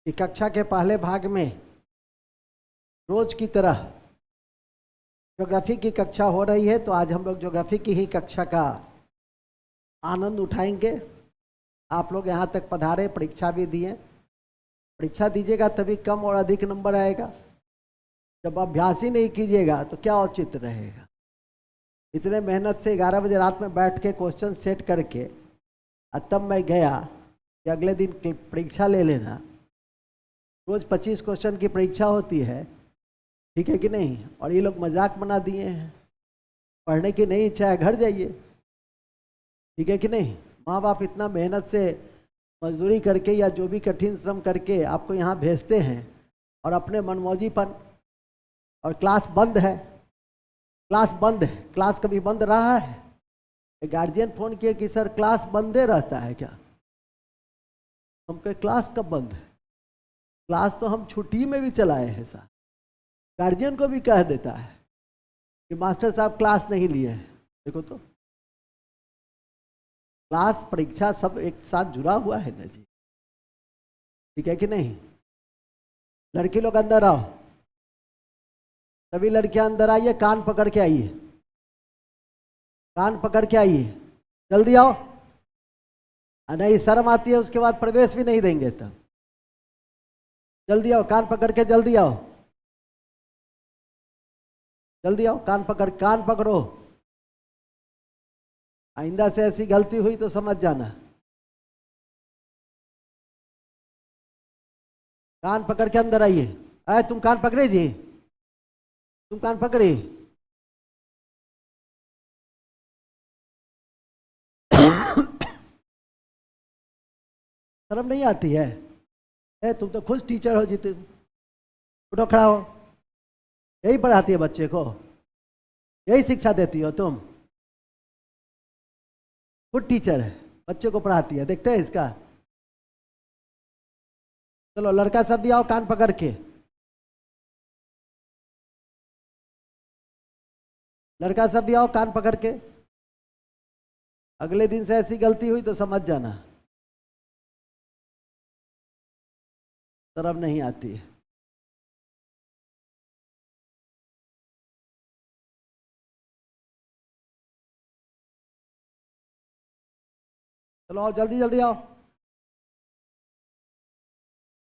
कि कक्षा के पहले भाग में रोज की तरह ज्योग्राफी की कक्षा हो रही है, तो आज हम लोग ज्योग्राफी की ही कक्षा का आनंद उठाएंगे। आप लोग यहाँ तक पधारे, परीक्षा भी दिए। परीक्षा दीजिएगा तभी कम और अधिक नंबर आएगा। जब अभ्यास ही नहीं कीजिएगा तो क्या औचित्य रहेगा। इतने मेहनत से 11 बजे रात में बैठ के क्वेश्चन सेट करके तब मैं गया कि अगले दिन परीक्षा ले लेना। रोज 25 क्वेश्चन की परीक्षा होती है, ठीक है कि नहीं। और ये लोग मजाक बना दिए हैं, पढ़ने की नहीं इच्छा है घर जाइए, ठीक है कि नहीं। माँ बाप इतना मेहनत से मजदूरी करके या जो भी कठिन श्रम करके आपको यहाँ भेजते हैं और अपने मनमौजीपन, और क्लास बंद है, क्लास बंद है। क्लास कभी बंद रहा है? गार्जियन फोन किए कि सर क्लास बंदे रहता है क्या? हम कहे क्लास कब बंद है? क्लास तो हम छुट्टी में भी चलाए हैं सर। गार्जियन को भी कह देता है कि मास्टर साहब क्लास नहीं लिए हैं। देखो तो क्लास परीक्षा सब एक साथ जुड़ा हुआ है ना जी, ठीक है कि नहीं। लड़की लोग अंदर आओ, सभी लड़कियां अंदर आइए, कान पकड़ के आइए, कान पकड़ के आइए, जल्दी आओ। नहीं शर्म आती है उसके बाद प्रवेश भी नहीं देंगे। तब जल्दी आओ, कान पकड़ के जल्दी आओ, जल्दी आओ, कान पकड़ो। आइंदा से ऐसी गलती हुई तो समझ जाना। कान पकड़ के अंदर आइए। अरे तुम कान पकड़े जी, तुम कान पकड़े। शर्म नहीं आती है? तुम तो खुद टीचर हो जी, तुम उठो, खड़ा हो। यही पढ़ाती है बच्चे को, यही शिक्षा देती हो तुम। खुद टीचर है, बच्चे को पढ़ाती है, देखते हैं इसका। चलो लड़का सब भी आओ, कान पकड़ के। लड़का सब भी आओ, कान पकड़ के। अगले दिन से ऐसी गलती हुई तो समझ जाना। शर्म नहीं आती है। चलो आओ, जल्दी जल्दी आओ।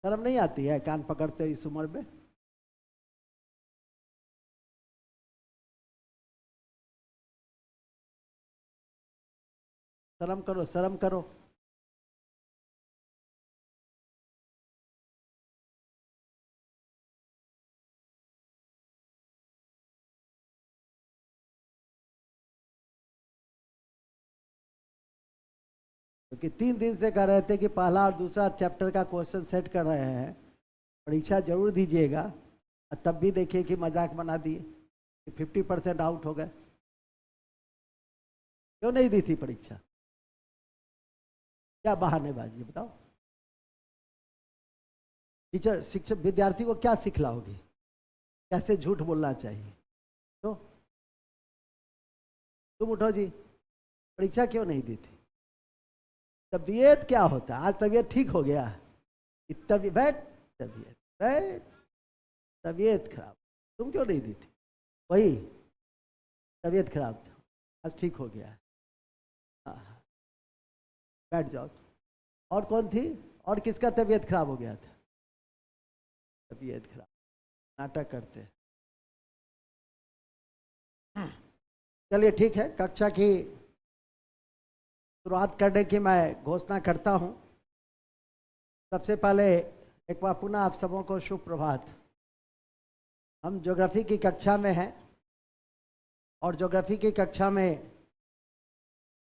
शर्म नहीं आती है कान पकड़ते हो इस उम्र में? शर्म करो, शर्म करो। क्योंकि 3 दिन से कह रहे थे कि पहला और दूसरा चैप्टर का क्वेश्चन सेट कर रहे हैं, परीक्षा जरूर दीजिएगा। तब भी देखिए कि मजाक बना दिए कि 50% आउट हो गए। क्यों नहीं दी थी परीक्षा? क्या बहानेबाजी बताओ। टीचर शिक्षक विद्यार्थी को क्या सिखलाओगी, कैसे झूठ बोलना चाहिए? तो तुम उठो जी, परीक्षा क्यों नहीं दी थी? तबीयत क्या होता है? आज तबीयत ठीक हो गया? बैठ, तबीयत खराब। तुम क्यों नहीं दी थी? वही तबीयत खराब था, आज ठीक हो गया है। हाँ, बैठ जाओ। और कौन थी? और किसका तबीयत खराब हो गया था? तबीयत खराब, नाटक करते। चलिए ठीक है, कक्षा की शुरुआत करने की मैं घोषणा करता हूं। सबसे पहले एक बार पुनः आप सबों को शुभ प्रभात। हम ज्योग्राफी की कक्षा में हैं और ज्योग्राफी की कक्षा में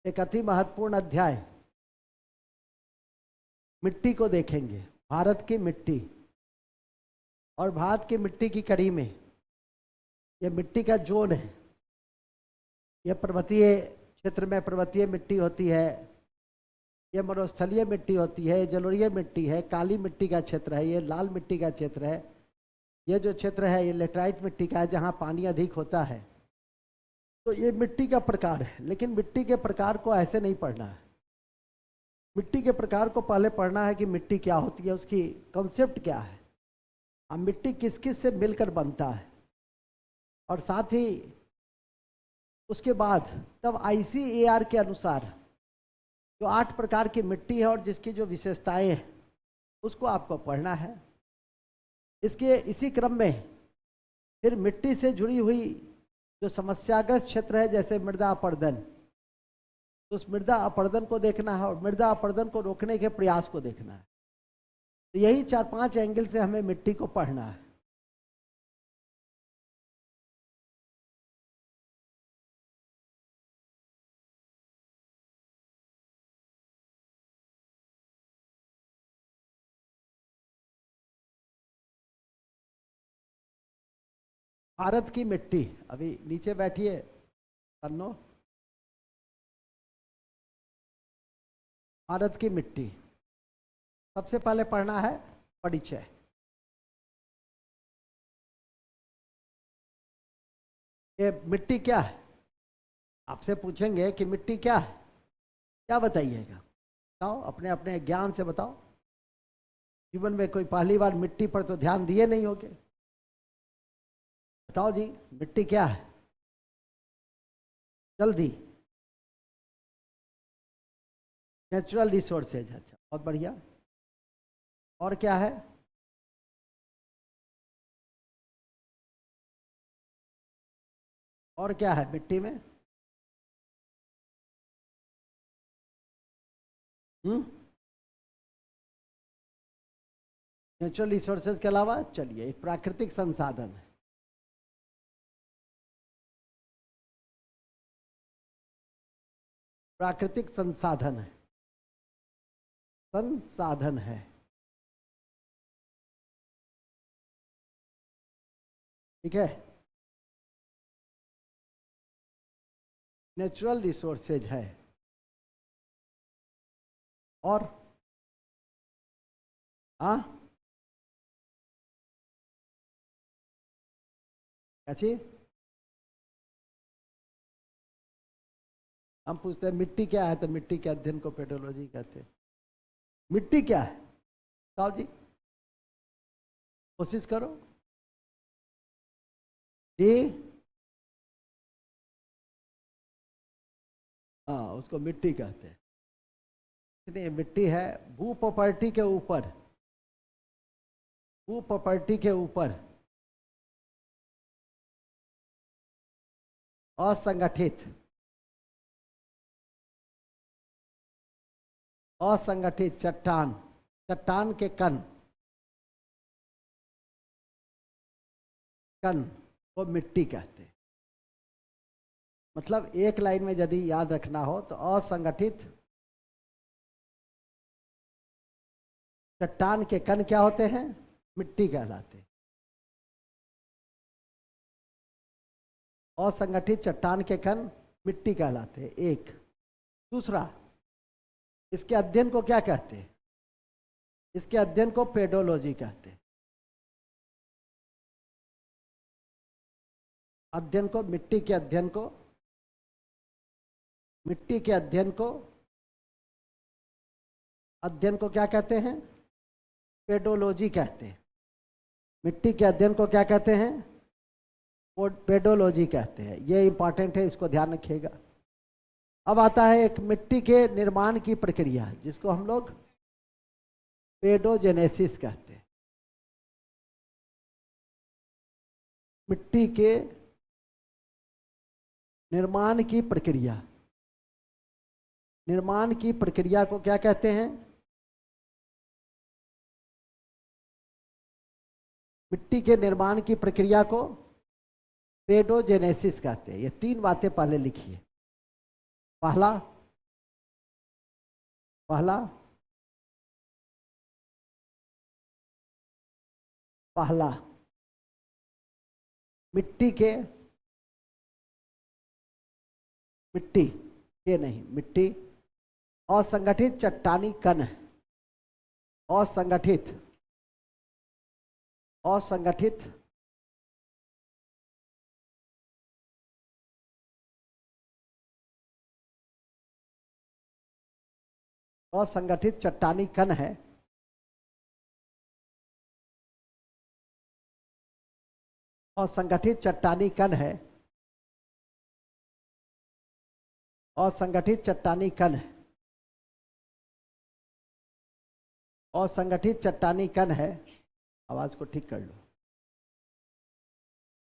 एक अति महत्वपूर्ण अध्याय मिट्टी को देखेंगे। भारत की मिट्टी, और भारत की मिट्टी की कड़ी में यह मिट्टी का जोन है। यह पर्वतीय क्षेत्र में पर्वतीय मिट्टी होती है, यह मरुस्थलीय मिट्टी होती है, जलोढ़ीय मिट्टी है, काली मिट्टी का क्षेत्र है, ये लाल मिट्टी का क्षेत्र है। ये जो क्षेत्र है ये लेटराइट मिट्टी का है, जहाँ पानी अधिक होता है। तो ये मिट्टी का प्रकार है, लेकिन मिट्टी के प्रकार को ऐसे नहीं पढ़ना है। मिट्टी के प्रकार को पहले पढ़ना है कि मिट्टी क्या होती है, उसकी कॉन्सेप्ट क्या है, अब मिट्टी किस किस से मिलकर बनता है, और साथ ही उसके बाद तब ICAR के अनुसार जो 8 प्रकार की मिट्टी है और जिसकी जो विशेषताएं हैं उसको आपको पढ़ना है। इसके इसी क्रम में फिर मिट्टी से जुड़ी हुई जो समस्याग्रस्त क्षेत्र है जैसे मृदा अपरदन, तो उस मृदा अपरदन को देखना है और मृदा अपरदन को रोकने के प्रयास को देखना है। तो यही 4-5 एंगल से हमें मिट्टी को पढ़ना है। भारत की मिट्टी, अभी नीचे बैठिए तन्नो। भारत की मिट्टी सबसे पहले पढ़ना है परिचय। ये मिट्टी क्या है, आपसे पूछेंगे कि मिट्टी क्या है, क्या बताइएगा, बताओ अपने अपने ज्ञान से बताओ। जीवन में कोई पहली बार मिट्टी पर तो ध्यान दिए नहीं होगे, बताओ जी मिट्टी क्या है जल्दी। नेचुरल रिसोर्सेज, अच्छा बहुत बढ़िया। और क्या है, और क्या है मिट्टी में? नेचुरल रिसोर्सेज के अलावा चलिए एक प्राकृतिक संसाधन है। प्राकृतिक संसाधन है, संसाधन है, ठीक है। नेचुरल रिसोर्सेज है और हाँ कैसी, हम पूछते हैं मिट्टी क्या है तो मिट्टी के अध्ययन को पेडोलॉजी कहते हैं। मिट्टी क्या है बताओ जी, कोशिश करो जी। हाँ उसको मिट्टी कहते हैं। नहीं, मिट्टी है भू प्रॉपर्टी के ऊपर, भू प्रॉपर्टी के ऊपर असंगठित, असंगठित चट्टान, चट्टान के कण, कण को मिट्टी कहते हैं। मतलब एक लाइन में यदि याद रखना हो तो असंगठित चट्टान के कण क्या होते हैं, मिट्टी कहलाते हैं। असंगठित चट्टान के कण मिट्टी कहलाते हैं, एक। दूसरा, इसके अध्ययन को क्या कहते हैं, इसके अध्ययन को पेडोलॉजी कहते हैं। अध्ययन को, मिट्टी के अध्ययन को, मिट्टी के अध्ययन को, अध्ययन को क्या कहते हैं, पेडोलॉजी कहते हैं। मिट्टी के अध्ययन को क्या कहते हैं, पेडोलॉजी कहते हैं। ये इंपॉर्टेंट है, इसको ध्यान रखिएगा। अब आता है एक मिट्टी के निर्माण की प्रक्रिया जिसको हम लोग पेडोजेनेसिस कहते हैं। मिट्टी के निर्माण की प्रक्रिया, निर्माण की प्रक्रिया को क्या कहते हैं, मिट्टी के निर्माण की प्रक्रिया को पेडोजेनेसिस कहते हैं। ये 3 बातें पहले लिखिए। पहला, पहला, पहला मिट्टी के, मिट्टी के नहीं, मिट्टी असंगठित चट्टानी कण है, असंगठित, असंगठित असंगठित चट्टानी कण है। असंगठित चट्टानी कण है। असंगठित चट्टानी कण है। असंगठित चट्टानी कण है। आवाज को ठीक कर लो।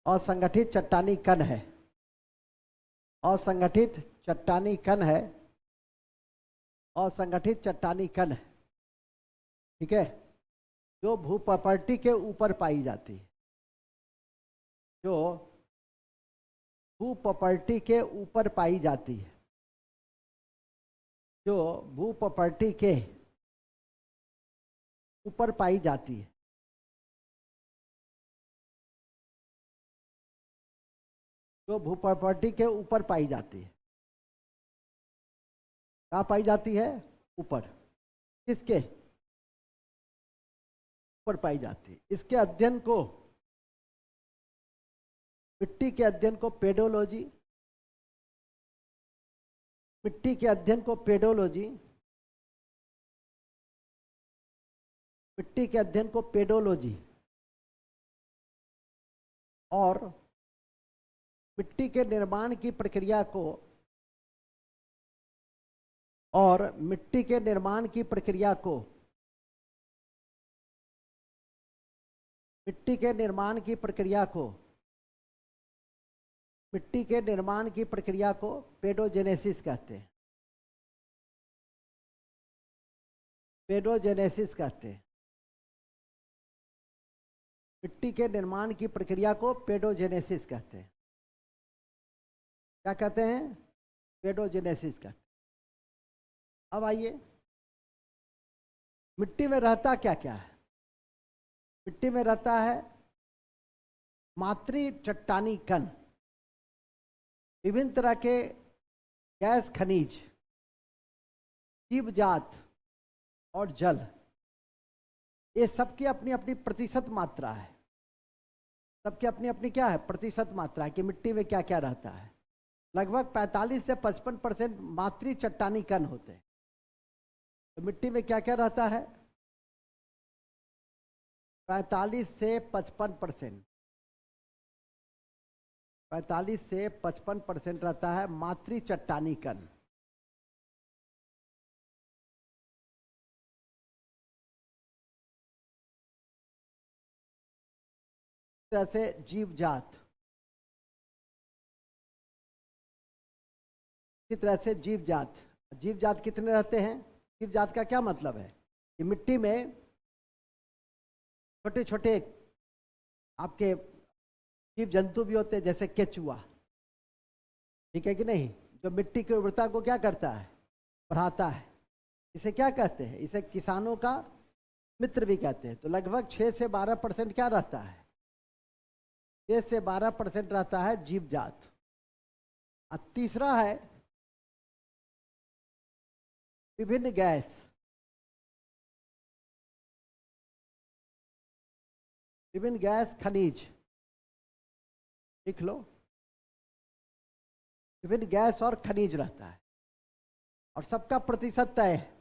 असंगठित चट्टानी कण है। असंगठित चट्टानी कण है। असंगठित चट्टानी कण है। ठीक है, जो भूप्रॉपर्टी के ऊपर पाई जाती है। जो भूप्रॉपर्टी के ऊपर पाई जाती है। जो भूप्रॉपर्टी के ऊपर पाई जाती है। जो भूप्रॉपर्टी के ऊपर पाई जाती है। कहाँ पाई जाती है? ऊपर। किसके ऊपर पाई जाती है? इसके अध्ययन को, मिट्टी के अध्ययन को पेडोलॉजी, मिट्टी के अध्ययन को पेडोलॉजी, मिट्टी के अध्ययन को पेडोलॉजी और मिट्टी के निर्माण की प्रक्रिया को, और मिट्टी के निर्माण की प्रक्रिया को, मिट्टी के निर्माण की प्रक्रिया को, मिट्टी के निर्माण की प्रक्रिया को पेडोजेनेसिस कहते हैं। पेडोजेनेसिस कहते हैं। मिट्टी के निर्माण की प्रक्रिया को पेडोजेनेसिस कहते हैं। क्या कहते हैं? पेडोजेनेसिस कहते हैं। अब आइए, मिट्टी में रहता क्या क्या है? मिट्टी में रहता है मातृ चट्टानी कण, विभिन्न तरह के गैस खनिज, जीवजात और जल। ये सबकी अपनी अपनी प्रतिशत मात्रा है। सबकी अपनी अपनी क्या है? प्रतिशत मात्रा है कि मिट्टी में क्या क्या रहता है। लगभग 45 से 55% मातृ चट्टानी कण होते हैं। तो मिट्टी में क्या क्या रहता है? 45 से 55%। 45 से 55% रहता है मातृ चट्टानी कण। तरह से जीवजात, इसी तरह से जीवजात। जीवजात कितने रहते हैं? जीवजात का क्या मतलब है कि मिट्टी में छोटे छोटे आपके जीव जंतु भी होते हैं, जैसे केचुआ। ठीक है कि नहीं? जो मिट्टी की उर्वरता को क्या करता है? बढ़ाता है। इसे क्या कहते हैं? इसे किसानों का मित्र भी कहते हैं। तो लगभग 6 से 12% क्या रहता है? 6 से 12% रहता है जीवजात। और तीसरा है विभिन्न गैस। विभिन्न गैस खनिज, लिख लो। विभिन्न गैस और खनिज रहता है, और सबका प्रतिशत तय है।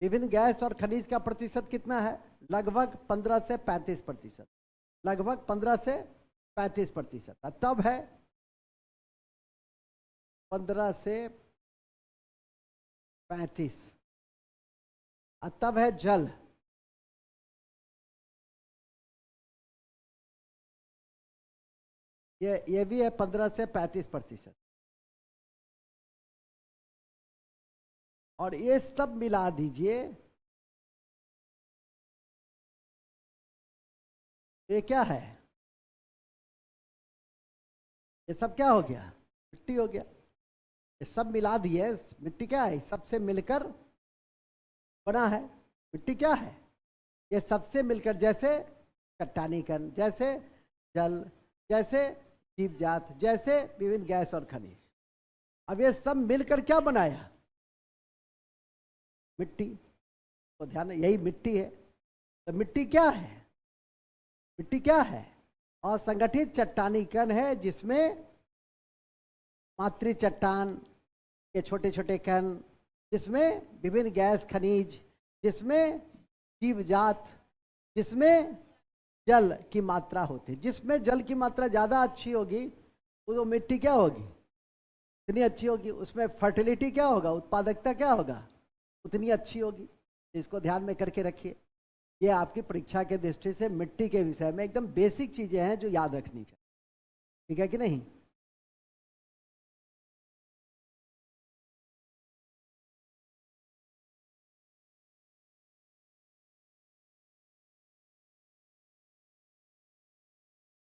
विभिन्न गैस और खनिज का प्रतिशत कितना है? लगभग 15 से 35%। लगभग 15 से 35%। तब है 15 से 35। और तब है जल। ये भी है 15 से 35%। और ये सब मिला दीजिए, ये क्या है? ये सब क्या हो गया? मिट्टी हो गया। ये सब मिला दिए, मिट्टी क्या है? सबसे मिलकर बना है। मिट्टी क्या है? ये सबसे मिलकर, जैसे चट्टानी कण, जैसे जल, जैसे जीवजात, जैसे विभिन्न गैस और खनिज। अब ये सब मिलकर क्या बनाया? मिट्टी। तो ध्यान, यही मिट्टी है। तो मिट्टी क्या है? मिट्टी क्या है? असंगठित चट्टानी कण है, जिसमें मातृ चट्टान के छोटे छोटे कण, जिसमें विभिन्न गैस खनिज, जिसमें जीव जात, जिसमें जल की मात्रा होती है। जिसमें जल की मात्रा ज़्यादा अच्छी होगी वो मिट्टी क्या होगी, इतनी अच्छी होगी। उसमें फर्टिलिटी क्या होगा, उत्पादकता क्या होगा, उतनी अच्छी होगी। इसको ध्यान में करके रखिए। ये आपकी परीक्षा के दृष्टि से मिट्टी के विषय में एकदम बेसिक चीजें हैं जो याद रखनी चाहिए। ठीक है कि नहीं?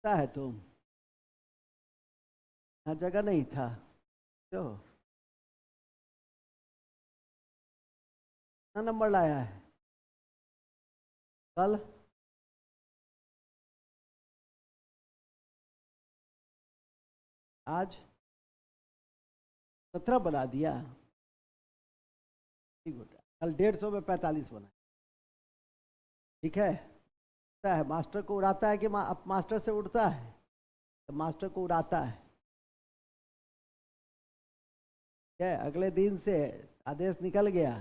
क्या है तुम, हर जगह नहीं था जो कितना नंबर लाया है कल? आज 17 बना दिया। ठीक है, कल 150 में 45 बना। ठीक है। क्या है, मास्टर को उड़ाता है कि मास्टर से उड़ता है? तो मास्टर को उड़ाता है। क्या अगले दिन से आदेश निकल गया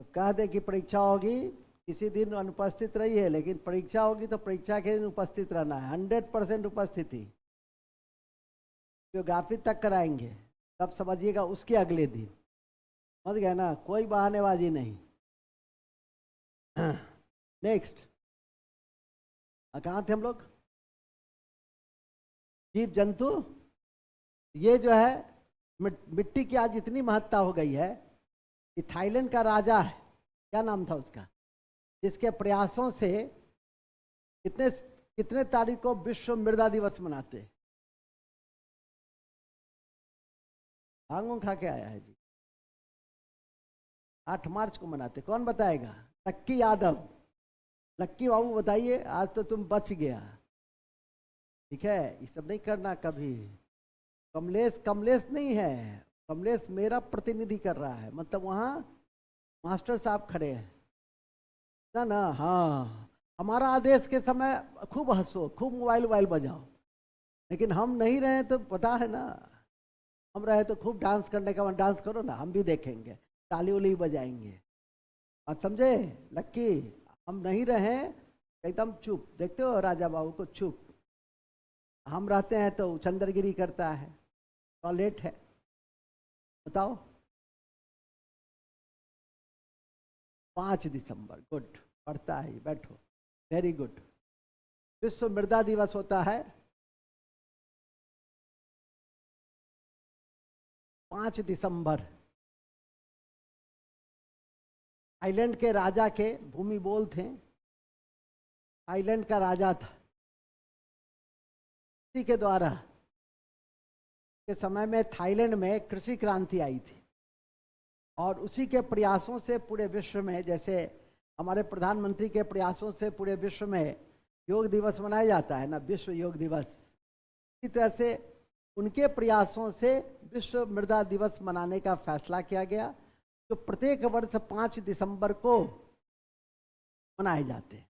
तो कह दे कि परीक्षा होगी, किसी दिन अनुपस्थित रही है, लेकिन परीक्षा होगी तो परीक्षा के दिन उपस्थित रहना है, 100% उपस्थिति। ज्योग्राफी तक कराएंगे तब समझिएगा उसके अगले दिन। समझ गए ना, कोई बहानेबाजी नहीं। नेक्स्ट, कहाँ थे हम लोग? जीव जंतु। ये जो है मिट्टी की आज इतनी महत्ता हो गई है कि थाईलैंड का राजा है, क्या नाम था उसका, जिसके प्रयासों से कितने कितने तारीख को विश्व मृदा दिवस मनाते हैं? भांग खा के आया है जी। 8 मार्च को मनाते, कौन बताएगा? लक्की यादव। लक्की बाबू बताइए, आज तो तुम बच गया। ठीक है, ये सब नहीं करना कभी। कमलेश कमलेश नहीं है, कमलेश मेरा प्रतिनिधि कर रहा है, मतलब वहाँ मास्टर साहब खड़े हैं ना ना। हाँ, हमारा आदेश के समय खूब हंसो, खूब मोबाइल वोबाइल बजाओ, लेकिन हम नहीं रहे तो पता है ना, हम रहे तो खूब डांस करने का, डांस करो ना, हम भी देखेंगे, ताली उली बजाएंगे। बात समझे लक्की? हम नहीं रहे एकदम चुप, देखते हो राजा बाबू को, चुप। हम रहते हैं तो चंद्रगिरी करता है, टॉयलेट है। बताओ। 5 दिसंबर, गुड, पढ़ता है, बैठो, वेरी गुड। विश्व मृदा दिवस होता है 5 दिसंबर। थाईलैंड के राजा के भूमिबोल थे, थाईलैंड का राजा था, इसी के द्वारा के समय में थाईलैंड में कृषि क्रांति आई थी, और उसी के प्रयासों से पूरे विश्व में, जैसे हमारे प्रधानमंत्री के प्रयासों से पूरे विश्व में योग दिवस मनाया जाता है ना, विश्व योग दिवस। इसी तरह से उनके प्रयासों से विश्व मृदा दिवस मनाने का फैसला किया गया, जो प्रत्येक वर्ष 5 दिसंबर को मनाए जाते हैं।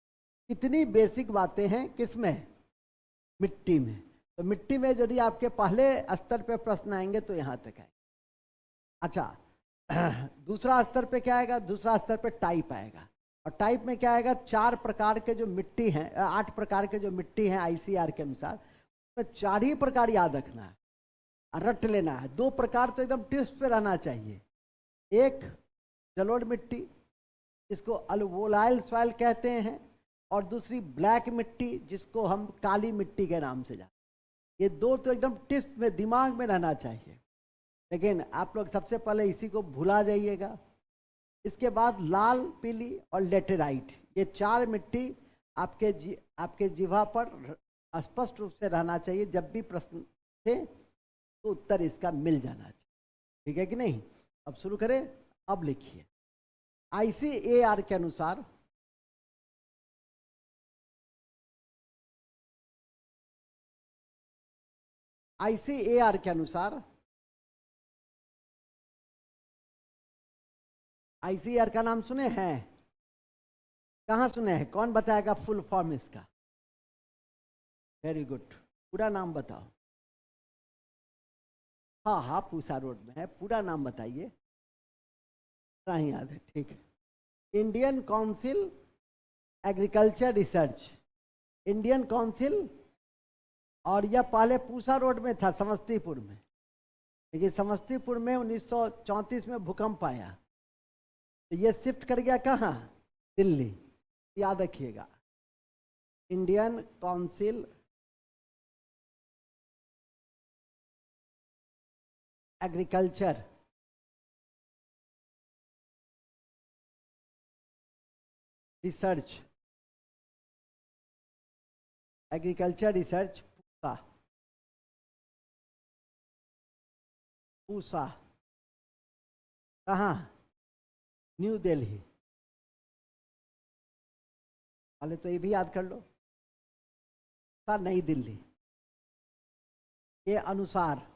इतनी बेसिक बातें हैं किसमें? मिट्टी में। तो मिट्टी में यदि आपके पहले स्तर पे प्रश्न आएंगे तो यहाँ तक आएंगे। अच्छा, दूसरा स्तर पे क्या आएगा? दूसरा स्तर पे टाइप आएगा, और टाइप में क्या आएगा? 4 प्रकार के जो मिट्टी हैं, 8 प्रकार के जो मिट्टी हैं आईसीआर के अनुसार, तो 4 ही प्रकार याद रखना है, रट लेना है। 2 प्रकार तो एकदम टिप्स पे रहना चाहिए। एक जलोढ़ मिट्टी, जिसको अल्वोलाइल सॉइल कहते हैं, और दूसरी ब्लैक मिट्टी, जिसको हम काली मिट्टी के नाम से जानते हैं। ये 2 तो एकदम टिप्स में दिमाग में रहना चाहिए, लेकिन आप लोग सबसे पहले इसी को भुला जाइएगा। इसके बाद लाल, पीली और लेटेराइट, ये 4 मिट्टी आपके जिह्वा पर स्पष्ट रूप से रहना चाहिए। जब भी प्रश्न थे तो उत्तर इसका मिल जाना चाहिए। ठीक है कि नहीं? अब शुरू करें। अब लिखिए, आईसीएआर के अनुसार आईसीएआर के अनुसार आईसीएआर का नाम सुने हैं? कहाँ सुने हैं? कौन बताएगा फुल फॉर्म इसका? वेरी गुड, पूरा नाम बताओ। हाँ हाँ, पूसा रोड में है, पूरा नाम बताइए। नहीं याद है, ठीक है। Indian council agriculture research, Indian council, और यह पहले पूसा रोड में था समस्तीपुर में, लेकिन समस्तीपुर में 1934 में भूकंप आया तो ये शिफ्ट कर गया कहाँ, दिल्ली। याद रखिएगा, Indian council agriculture research, agriculture research Pusa, Pusa कहाँ, न्यू दिल्ली। पहले तो ये भी याद कर लो, नई दिल्ली के अनुसार,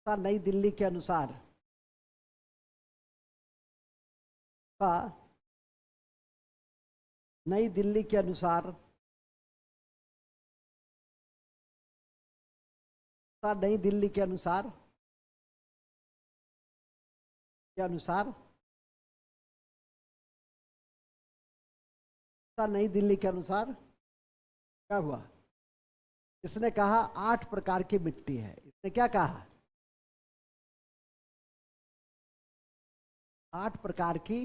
नई दिल्ली के अनुसार का, नई दिल्ली के अनुसार, नई दिल्ली के अनुसार, नई दिल्ली के अनुसार क्या हुआ, इसने कहा 8 प्रकार की मिट्टी है। इसने क्या कहा, 8 प्रकार की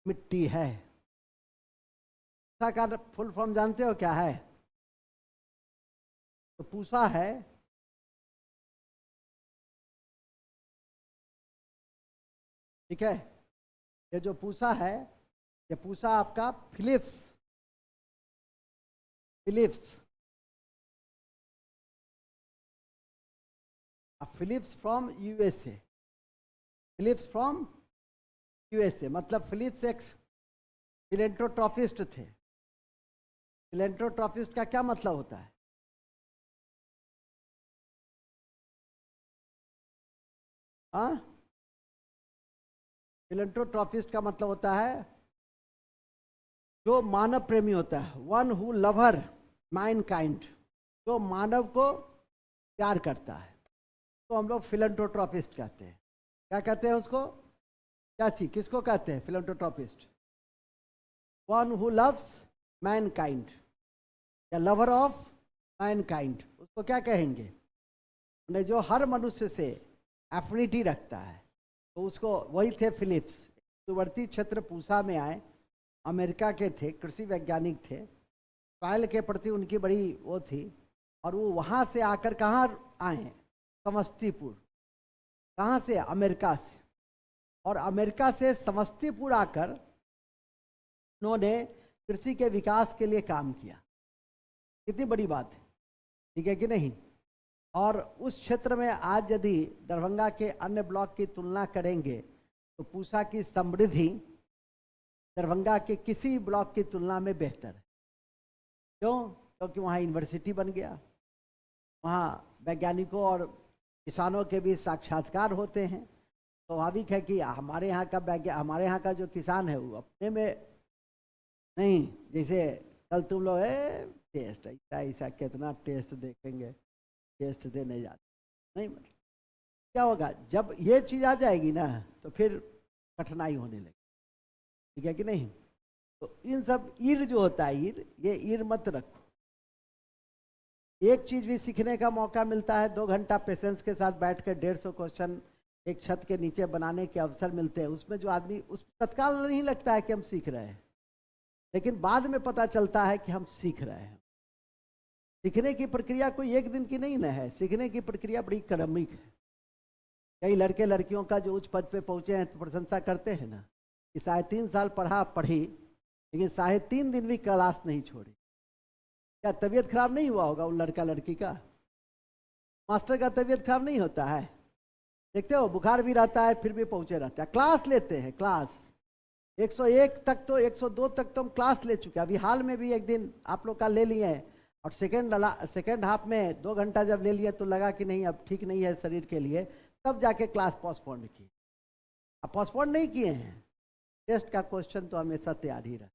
मिट्टी है। का फुल फॉर्म जानते हो क्या है, तो पूसा है ठीक है, ये जो पूसा है, ये पूसा आपका Phillips, Phillips from USA, Phillips from USA, मतलब फिलिप्स एक फिलेंथ्रोपिस्ट थे। फिलेंथ्रोपिस्ट का क्या मतलब होता है, हाँ, फिलेंथ्रोपिस्ट का मतलब होता है जो मानव प्रेमी होता है, वन हु लवर मैनकाइंड, जो मानव को प्यार करता है, तो हम लोग फिलेंथ्रोपिस्ट कहते हैं। क्या कहते हैं उसको, क्या चीज, किसको कहते हैं philanthropist, one who loves Mankind या लवर ऑफ मैनकाइंड, उसको क्या कहेंगे, उन्हें जो हर मनुष्य से एफिनिटी रखता है, तो उसको, वही थे फिलिप्स। सुवर्ती क्षेत्र पूसा में आए, अमेरिका के थे, कृषि वैज्ञानिक थे, सॉइल के प्रति उनकी बड़ी वो थी, और वो वहाँ से आकर कहाँ आए, समस्तीपुर, कहाँ से, अमेरिका से, और अमेरिका से समस्तीपुर आकर उन्होंने कृषि के विकास के लिए काम किया। कितनी बड़ी बात है, ठीक है कि नहीं। और उस क्षेत्र में आज यदि दरभंगा के अन्य ब्लॉक की तुलना करेंगे तो पूसा की समृद्धि दरभंगा के किसी ब्लॉक की तुलना में बेहतर है। क्यों, क्योंकि वहाँ यूनिवर्सिटी बन गया, वहाँ वैज्ञानिकों और किसानों के भी साक्षात्कार होते हैं। स्वाभाविक है कि हमारे यहाँ का जो किसान है वो अपने में नहीं, जैसे कल तुम लोग टेस्ट ऐसा कितना टेस्ट देखेंगे, टेस्ट देने जाते नहीं, मतलब क्या होगा, जब ये चीज़ आ जाएगी ना तो फिर कठिनाई होने लगेगी, ठीक है कि नहीं। तो इन सब ईर जो होता है, ये ईर मत रखो। एक चीज भी सीखने का मौका मिलता है, 2 घंटा पेशेंस के साथ बैठ कर 150 क्वेश्चन एक छत के नीचे बनाने के अवसर मिलते हैं, उसमें जो आदमी, उस तत्काल नहीं लगता है कि हम सीख रहे हैं, लेकिन बाद में पता चलता है कि हम सीख रहे हैं। सीखने की प्रक्रिया कोई एक दिन की नहीं ना है, सीखने की प्रक्रिया बड़ी क्रमिक है। कई लड़के लड़कियों का जो उच्च पद पे पहुंचे हैं तो प्रशंसा करते हैं ना कि 3.5 साल पढ़ी, लेकिन 3.5 दिन भी क्लास नहीं छोड़ी। क्या तबीयत खराब नहीं हुआ होगा उन लड़का लड़की का, मास्टर का तबीयत खराब नहीं होता है, देखते हो बुखार भी रहता है फिर भी पहुंचे रहता है, क्लास लेते हैं, क्लास 101 तक तो 102 तक तो हम क्लास ले चुके हैं। अभी हाल में भी एक दिन आप लोग का ले लिए हैं, और सेकेंड हाफ में 2 घंटा जब ले लिए तो लगा कि नहीं अब ठीक नहीं है शरीर के लिए, तब जाके क्लास पोस्टपोन की। अब पोस्टपोन नहीं किए हैं, टेस्ट का क्वेश्चन तो हमेशा तैयार ही रहा,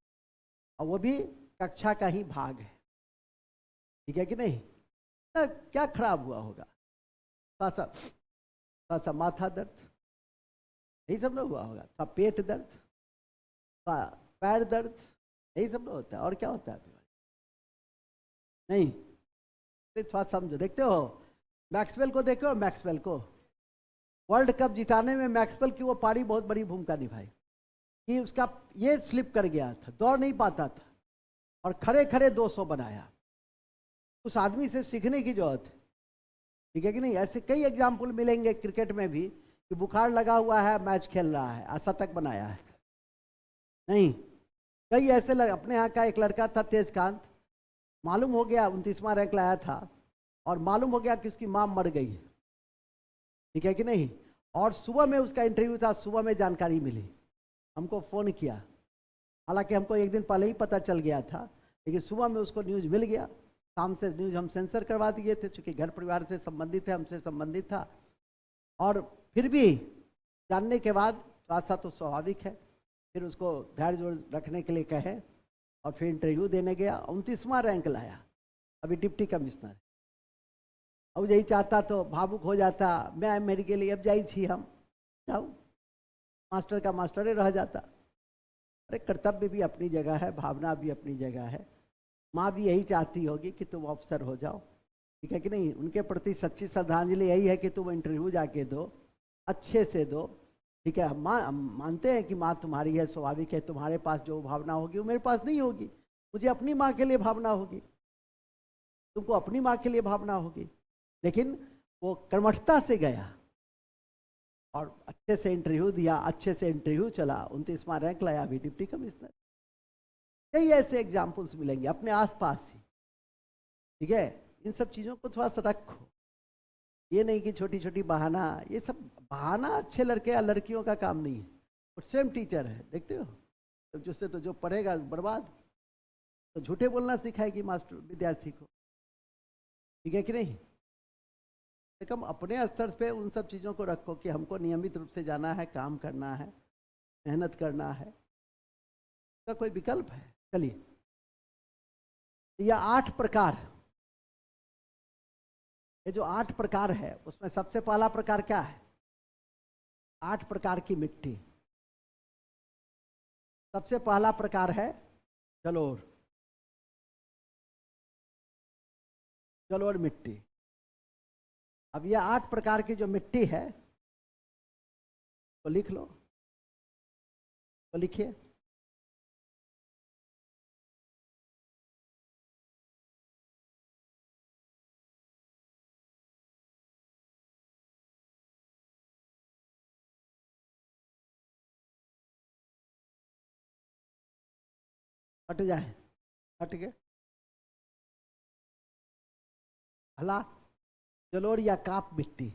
और वो भी कक्षा का ही भाग है, ठीक है कि नहीं। क्या खराब हुआ होगा, थोड़ा सा माथा दर्द, यही सब लोग हुआ होगा, थोड़ा पेट दर्द, थोड़ा पैर दर्द, यही सब लोग होता है। और क्या होता है बीमारी? नहीं, तो थोड़ा समझो। देखते हो मैक्सवेल को, देखो मैक्सवेल को वर्ल्ड कप जिताने में मैक्सवेल की वो पारी बहुत बड़ी भूमिका निभाई कि उसका ये स्लिप कर गया था, दौड़ नहीं पाता था और खड़े खड़े 200 बनाया। उस आदमी से सीखने की जरूरत है, ठीक है कि नहीं? ऐसे कई एग्जाम्पल मिलेंगे क्रिकेट में भी कि बुखार लगा हुआ है, मैच खेल रहा है, ऐसा तक बनाया है। नहीं, कई ऐसे अपने यहाँ का एक लड़का था तेजकांत, मालूम हो गया 29वां रैंक लाया था और मालूम हो गया कि उसकी माँ मर गई, ठीक है कि नहीं? और सुबह में उसका इंटरव्यू था, सुबह में जानकारी मिली, हमको फ़ोन किया। हालांकि हमको एक दिन पहले ही पता चल गया था, लेकिन सुबह में उसको न्यूज़ मिल गया। शाम से न्यूज़ हम सेंसर करवा दिए थे, चूँकि घर परिवार से संबंधित है, हमसे संबंधित था। और फिर भी जानने के बाद थोड़ा सा तो स्वाभाविक है, फिर उसको धैर्य रखने के लिए कहे और फिर इंटरव्यू देने गया, 29वां रैंक लाया, अभी डिप्टी कमिश्नर। अब यही चाहता तो भावुक हो जाता, मैं मेरे के लिए अब जाई छी, हम जाऊँ, मास्टर का मास्टर रह जाता। अरे कर्तव्य भी अपनी जगह है, भावना भी अपनी जगह है। माँ भी यही चाहती होगी कि तुम अफसर हो जाओ, ठीक है कि नहीं? उनके प्रति सच्ची श्रद्धांजलि यही है कि तुम इंटरव्यू जाके दो, अच्छे से दो, ठीक है? हम मानते हैं कि माँ तुम्हारी है, स्वाभाविक है, तुम्हारे पास जो भावना होगी वो मेरे पास नहीं होगी। मुझे अपनी माँ के लिए भावना होगी, तुमको अपनी माँ के लिए भावना होगी। लेकिन वो कर्मठता से गया और अच्छे से इंटरव्यू दिया, अच्छे से इंटरव्यू चला, 29वां रैंक लाया, अभी डिप्टी कमिश्नर। कई ऐसे एग्जाम्पल्स मिलेंगे अपने आसपास ही, ठीक है? इन सब चीज़ों को थोड़ा सा रखो। ये नहीं कि छोटी छोटी बहाना, ये सब बहाना अच्छे लड़के या लड़कियों का काम नहीं है। और सेम टीचर है, देखते हो, तो जिससे तो जो पढ़ेगा बर्बाद, तो झूठे बोलना सिखाएगी मास्टर विद्यार्थी को, ठीक है कि नहीं? कम अपने स्तर पे उन सब चीज़ों को रखो कि हमको नियमित रूप से जाना है, काम करना है, मेहनत करना है, इसका कोई विकल्प है? चलिए, यह 8 प्रकार, ये जो 8 प्रकार है उसमें सबसे पहला प्रकार क्या है? 8 प्रकार की मिट्टी। सबसे पहला प्रकार है जलोढ़, जलोढ़ मिट्टी। अब यह 8 प्रकार की जो मिट्टी है तो लिख लो, तो लिखिए। हट जाए, हट गए। हला, जलोढ़ या काप मिट्टी।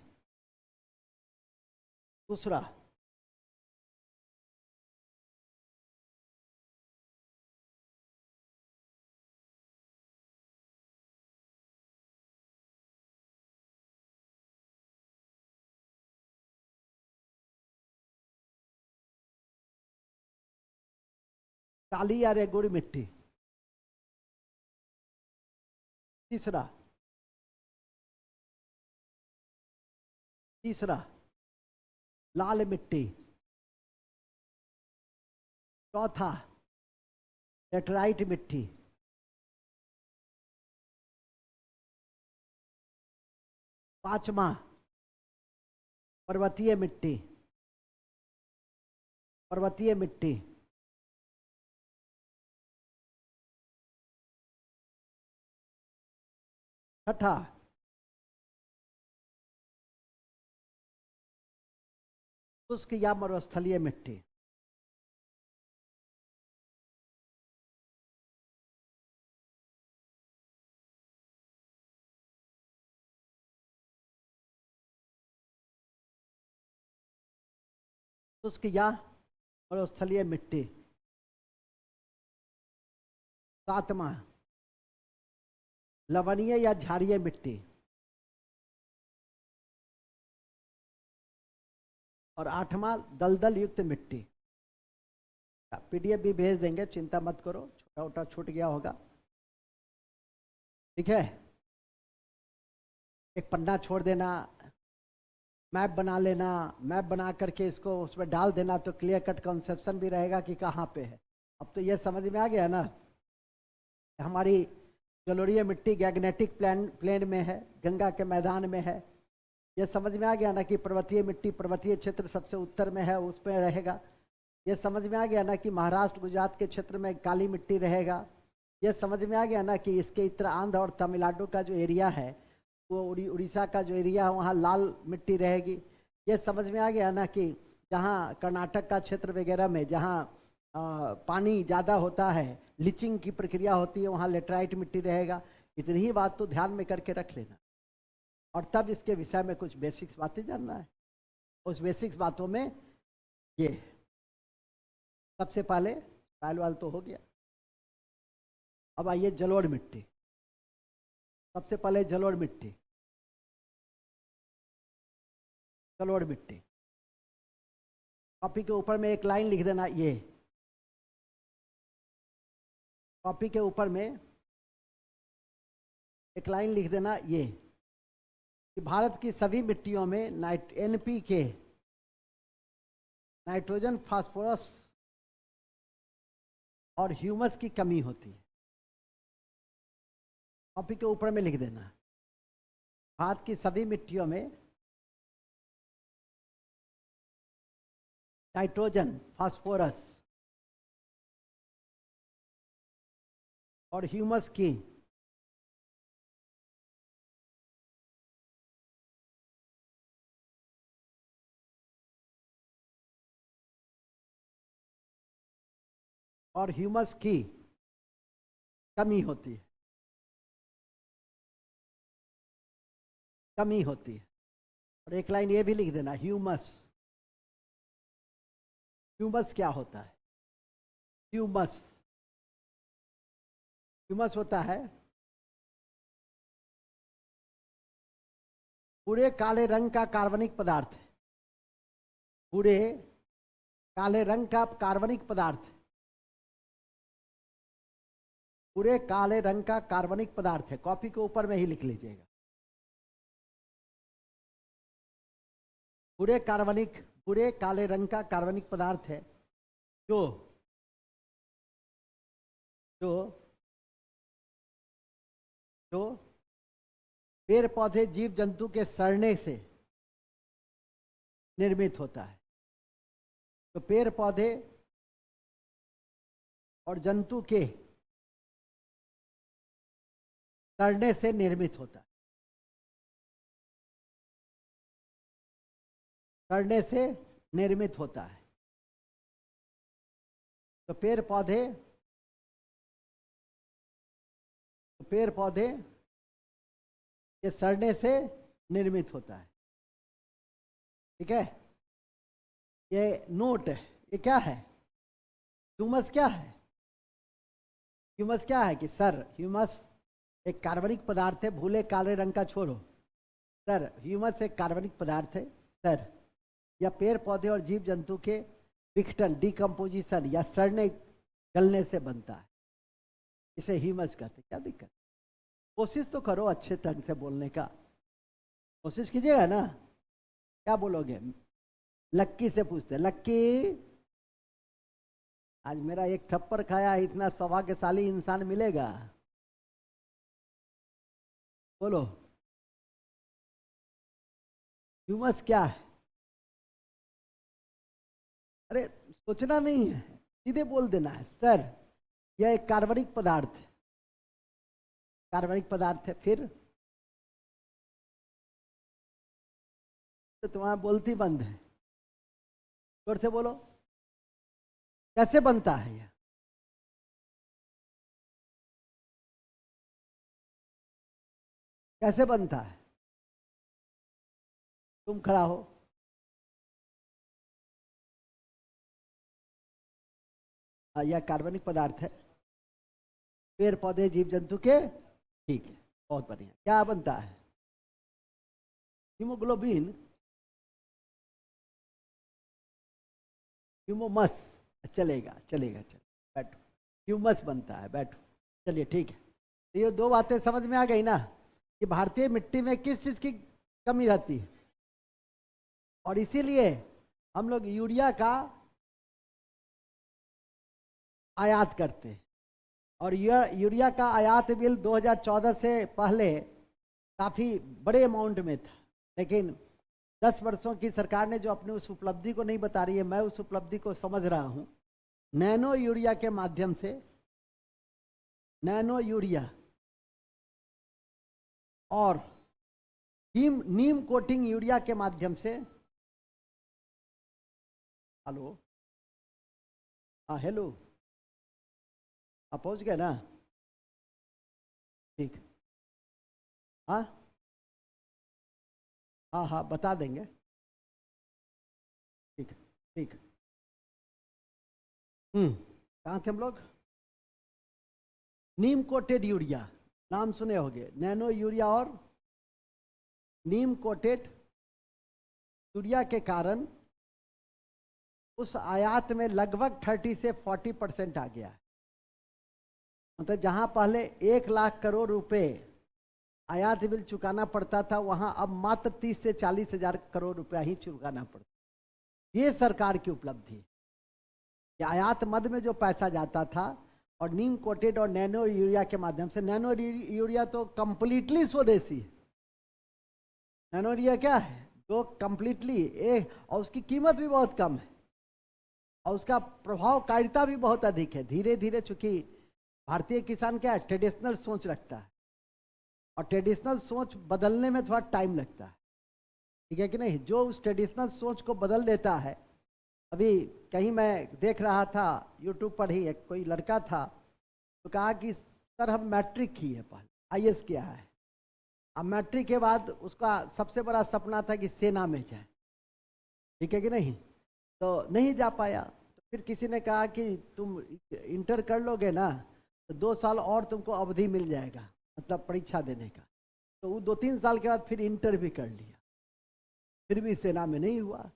दूसरा, काली या रेगुड़ मिट्टी। तीसरा, तीसरा लाल मिट्टी। चौथा, लेटराइट मिट्टी। पांचवा, पर्वतीय मिट्टी, पर्वतीय मिट्टी। छठा, शुष्क या मरुस्थलीय मिट्टी। शुष्क या मरुस्थलीय मिट्टी। सातवां, लवणीय या क्षारीय मिट्टी। और आठवां, दलदल युक्त मिट्टी। पीडीएफ भी भेज देंगे, चिंता मत करो, छोटा छोटा छूट गया होगा, ठीक है? एक पन्ना छोड़ देना, मैप बना लेना, मैप बना करके इसको उसमें डाल देना तो क्लियर कट कंसेप्शन भी रहेगा कि कहाँ पे है। अब तो ये समझ में आ गया ना, हमारी जलोढ़ीय मिट्टी गैग्नेटिक प्लेन में है, गंगा के मैदान में है। ये समझ में आ गया ना कि पर्वतीय मिट्टी पर्वतीय क्षेत्र सबसे उत्तर में है, उसमें रहेगा। ये समझ में आ गया ना कि महाराष्ट्र गुजरात के क्षेत्र में काली मिट्टी रहेगा। ये समझ में आ गया ना कि इसके इतर आंध्र और तमिलनाडु का जो एरिया है, वो उड़ीसा का जो एरिया है वहाँ लाल मिट्टी रहेगी। ये समझ में आ गया ना कि जहाँ कर्नाटक का क्षेत्र वगैरह में जहाँ पानी ज़्यादा होता है, लीचिंग की प्रक्रिया होती है, वहाँ लेटराइट मिट्टी रहेगा। इतनी ही बात तो ध्यान में करके रख लेना, और तब इसके विषय में कुछ बेसिक्स बातें जानना है। उस बेसिक्स बातों में ये सबसे पहले वाल तो हो गया। अब आइए जलोढ़ मिट्टी। सबसे पहले जलोढ़ मिट्टी, जलोढ़ मिट्टी। कॉपी के ऊपर में एक लाइन लिख देना, ये कॉपी के ऊपर में एक लाइन लिख देना ये कि भारत की सभी मिट्टियों में NPK, नाइट्रोजन, फास्फोरस और ह्यूमस की कमी होती है। कॉपी के ऊपर में लिख देना, भारत की सभी मिट्टियों में नाइट्रोजन, फास्फोरस और ह्यूमस की कमी होती है, कमी होती है। और एक लाइन ये भी लिख देना, ह्यूमस। ह्यूमस क्या होता है? ह्यूमस ह्यूमस होता है पूरे काले रंग का कार्बनिक पदार्थ है। पूरे काले रंग का कार्बनिक पदार्थ, पूरे काले रंग का कार्बनिक पदार्थ है। कॉपी के ऊपर में ही लिख लीजिएगा, पूरे काले रंग का कार्बनिक पदार्थ है जो जो जो पेड़ पौधे जीव जंतु के सड़ने से निर्मित होता है। तो पेड़ पौधे और जंतु के सड़ने से निर्मित होता है, सड़ने से निर्मित होता है। तो पेड़ पौधे ये सड़ने से निर्मित होता है। ठीक है, ये नोट है। ये क्या है? ह्यूमस क्या है? ह्यूमस क्या है कि सर, ह्यूमस एक कार्बनिक पदार्थ है। भूले काले रंग का छोड़ो सर, ह्यूमस एक कार्बनिक पदार्थ है सर। या पेड़ पौधे और जीव जंतु के विघटन, डिकम्पोजिशन या सड़ने गलने से बनता है, इसे ह्यूमस कहते। क्या दिक्कत? कोशिश तो करो अच्छे ढंग से बोलने का, कोशिश कीजिएगा ना। क्या बोलोगे? लक्की से पूछते, लक्की आज मेरा एक थप्पड़ खाया, इतना सौभाग्यशाली इंसान मिलेगा? बोलो, ह्यूमस क्या है? अरे सोचना नहीं है, सीधे बोल देना है सर यह एक कार्बनिक पदार्थ है। कार्बनिक पदार्थ है। फिर तो तुम्हारा बोलती बंद है, जोर से बोलो। कैसे बनता है यह? कैसे बनता है? तुम खड़ा हो। यह कार्बनिक पदार्थ है, पेड़ पौधे जीव जंतु के। ठीक है, बहुत बढ़िया। क्या बनता है? Haemoglobin, humus. चलेगा चलेगा, चल बैठो। ह्यूमस बनता है, बैठो। चलिए ठीक है। तो ये दो बातें समझ में आ गई ना कि भारतीय मिट्टी में किस चीज की कमी रहती है? और इसीलिए हम लोग यूरिया का आयात करते हैं। और यूरिया का आयात बिल 2014 से पहले काफ़ी बड़े अमाउंट में था, लेकिन 10 वर्षों की सरकार ने जो अपनी उस उपलब्धि को नहीं बता रही है, मैं उस उपलब्धि को समझ रहा हूँ। नैनो यूरिया के माध्यम से, नैनो यूरिया और नीम कोटिंग यूरिया के माध्यम से, हेलो, हाँ हेलो, आप पहुँच गए ना? ठीक, हाँ हाँ हाँ बता देंगे। ठीक है, ठीक। कहाँ थे हम लोग? नीम कोटेड यूरिया, नाम सुने होंगे, नैनो यूरिया और नीम कोटेड यूरिया के कारण उस आयात में लगभग 30 से 40% आ गया है। मतलब जहां पहले 1,00,000 करोड़ रुपए आयात बिल चुकाना पड़ता था, वहां अब मात्र 30 से 40,000 करोड़ रुपया ही चुकाना पड़ता। ये सरकार की उपलब्धि है कि आयात मद में जो पैसा जाता था और नीम कोटेड और नैनो यूरिया के माध्यम से, नैनो यूरिया तो कंप्लीटली स्वदेशी है। नैनो यूरिया क्या है? जो कंप्लीटली और उसकी कीमत भी बहुत कम है और उसका प्रभावकारिता भी बहुत अधिक है। धीरे धीरे, चूंकि भारतीय किसान क्या है, ट्रेडिशनल सोच रखता है और ट्रेडिशनल सोच बदलने में थोड़ा टाइम लगता है, ठीक है कि नहीं? जो उस ट्रेडिशनल सोच को बदल देता है, अभी कहीं मैं देख रहा था यूट्यूब पर ही, एक कोई लड़का था तो कहा कि सर हम मैट्रिक किए, पहले आईएएस किया है, अब मैट्रिक के बाद उसका सबसे बड़ा सपना था कि सेना में जाए, ठीक है कि नहीं? तो नहीं जा पाया। तो फिर किसी ने कहा कि तुम इंटर कर लोगे ना तो 2 साल और तुमको अवधि मिल जाएगा, मतलब परीक्षा देने का। तो वो 2-3 साल के बाद फिर इंटर भी कर लिया, फिर भी सेना में नहीं हुआ।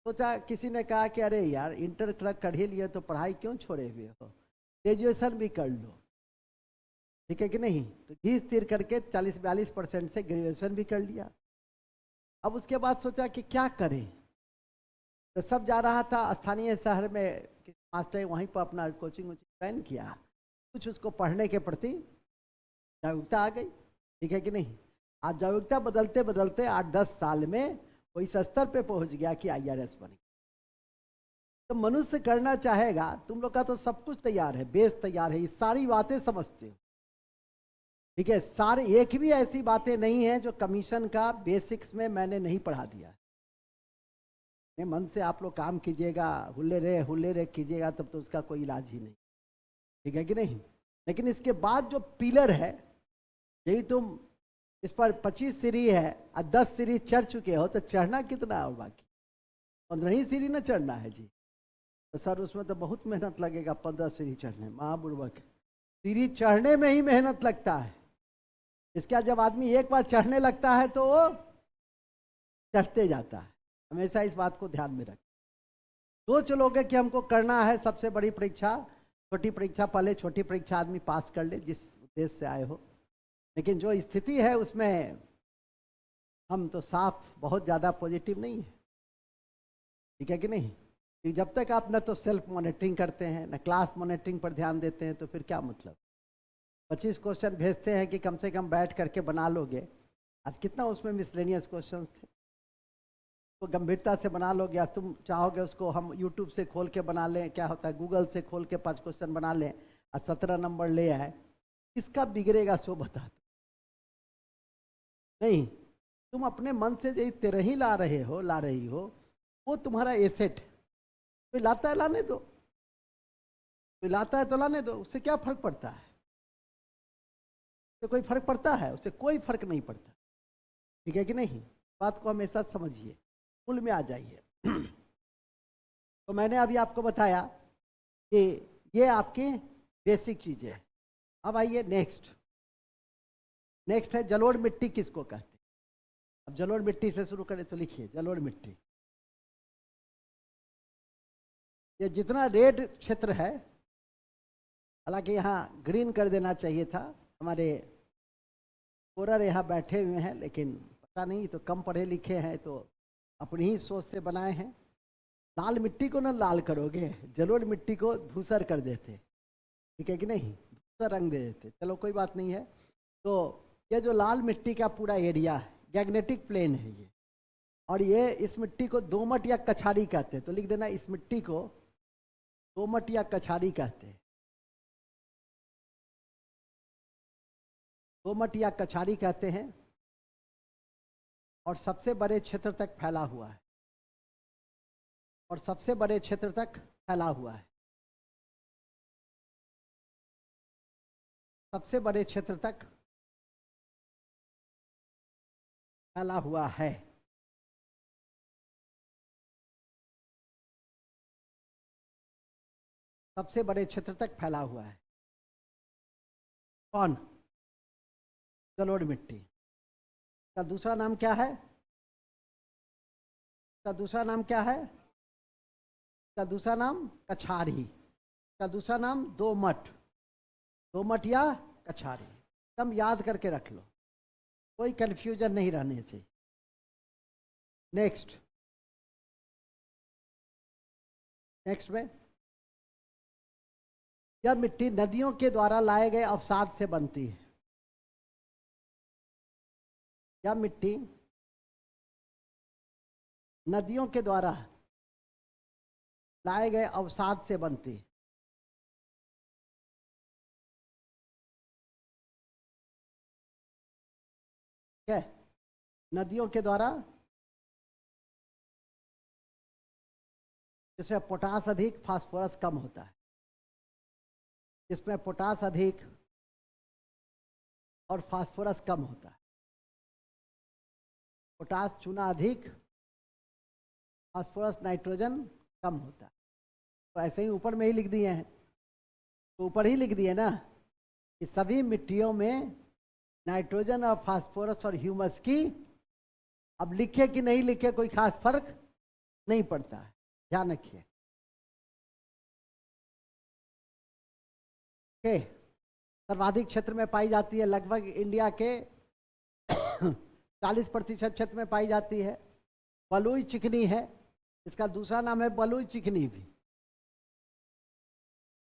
सोचा, किसी ने कहा कि अरे यार इंटर कर ही लिया तो पढ़ाई क्यों छोड़े हुए हो, ग्रेजुएशन भी कर लो, ठीक है कि नहीं? तो घीस तीर करके 40-42% से ग्रेजुएशन भी कर लिया। अब उसके बाद सोचा कि क्या करें, तो सब जा रहा था स्थानीय शहर में, मास्टर वहीं पर अपना कोचिंग ज्वाइन किया, कुछ उसको पढ़ने के प्रति जागरूकता आ गई, ठीक है कि नहीं? आज जागरूकता बदलते बदलते 8-10 साल में वो इस स्तर पे पहुंच गया कि आईआरएस बने। तो मनुष्य करना चाहेगा, तुम लोग का तो सब कुछ तैयार है, बेस तैयार है, ये सारी बातें समझते हो, ठीक है? सारे एक भी ऐसी बातें नहीं है जो कमीशन का बेसिक्स में मैंने नहीं पढ़ा दिया। मन से आप लोग काम कीजिएगा, हुल्ले रे कीजिएगा, तब तो उसका कोई इलाज ही नहीं, ठीक है कि नहीं? लेकिन इसके बाद जो पिलर है, यही तुम इस पर 25 सीढ़ी है और 10 सीढ़ी चढ़ चुके हो, तो चढ़ना कितना और बाकी? 15 ही सीढ़ी ना चढ़ना है जी। तो सर उसमें तो बहुत मेहनत लगेगा 15 सीढ़ी चढ़ने, महाबुर्बक। सीढ़ी चढ़ने में ही मेहनत लगता है, इसका जब आदमी एक बार चढ़ने लगता है तो वो चढ़ते जाता है। हमेशा इस बात को ध्यान में रखें। सोच लोगे कि हमको करना है सबसे बड़ी परीक्षा, छोटी परीक्षा, पहले छोटी परीक्षा आदमी पास कर ले जिस देश से आए हो, लेकिन जो स्थिति है उसमें हम तो साफ बहुत ज़्यादा पॉजिटिव नहीं है, ठीक है कि नहीं? कि जब तक आप न तो सेल्फ मॉनिटरिंग करते हैं, न क्लास मॉनिटरिंग पर ध्यान देते हैं, तो फिर क्या मतलब? 25 क्वेश्चन भेजते हैं कि कम से कम बैठ करके बना लोगे, आज कितना उसमें मिसलेनियस क्वेश्चंस थे, तो गंभीरता से बना लोगे। या तुम चाहोगे उसको हम यूट्यूब से खोल के बना लें, क्या होता है गूगल से खोल के 5 क्वेश्चन बना लें और 17 नंबर ले आए, किसका बिगड़ेगा सो बता दो। नहीं, तुम अपने मन से जो तेरह ही ला रही हो, वो तुम्हारा एसेट। कोई लाता है लाने दो, कोई लाता है तो लाने दो, उससे क्या फर्क पड़ता है? तो कोई फर्क पड़ता है? उससे कोई फर्क नहीं पड़ता, ठीक है कि नहीं? बात को हमेशा समझिए, मूल में आ जाइए। तो मैंने अभी आपको बताया कि ये आपकी बेसिक चीजें है। अब आइए नेक्स्ट है जलोढ़ मिट्टी किसको कहते हैं? अब जलोढ़ मिट्टी से शुरू करें तो लिखिए जलोढ़ मिट्टी। ये जितना रेड क्षेत्र है, हालांकि यहाँ ग्रीन कर देना चाहिए था, हमारे कोरर यहाँ बैठे हुए हैं, लेकिन पता नहीं तो कम पढ़े लिखे हैं तो अपनी ही सोच से बनाए हैं। लाल मिट्टी को ना लाल करोगे, जलोढ़ मिट्टी को धूसर कर देते, ठीक है कि नहीं, धूसर रंग दे देते। चलो कोई बात नहीं है। तो ये जो लाल मिट्टी का पूरा एरिया है, मैग्नेटिक प्लेन है ये, और ये इस मिट्टी को दोमट या कछारी कहते हैं। तो लिख देना, इस मिट्टी को दोमट या कछारी कहते हैं। दोमट या कछारी कहते हैं, और सबसे बड़े क्षेत्र तक फैला हुआ है, और सबसे बड़े क्षेत्र तक फैला हुआ है, सबसे बड़े क्षेत्र तक फैला हुआ है। सबसे बड़े क्षेत्र तक फैला हुआ है। कौन? जलोढ़ मिट्टी। का दूसरा नाम क्या है? का दूसरा नाम क्या है? का दूसरा नाम कछारी। का दूसरा नाम दोमट। दोमट या कछारी, एकदम याद करके रख लो, कोई कंफ्यूजन नहीं रहनी चाहिए। नेक्स्ट, नेक्स्ट में, यह मिट्टी नदियों के द्वारा लाए गए अवसाद से बनती है। यह मिट्टी नदियों के द्वारा लाए गए अवसाद से बनती है। क्या? नदियों के द्वारा, जिसमें पोटास अधिक, फास्फोरस कम होता है, जिसमें पोटास अधिक और फास्फोरस कम होता है। पोटास चूना अधिक, फास्फोरस नाइट्रोजन कम होता है। तो ऐसे ही ऊपर में ही लिख दिए हैं, तो ऊपर ही लिख दिए ना कि सभी मिट्टियों में नाइट्रोजन और फास्फोरस और ह्यूमस की, अब लिखे कि नहीं लिखे कोई खास फर्क नहीं पड़ता है, ध्यान रखिए। सर्वाधिक क्षेत्र में पाई जाती है, लगभग इंडिया के 40% क्षेत्र में पाई जाती है। बलुई चिकनी है, इसका दूसरा नाम है बलुई चिकनी भी,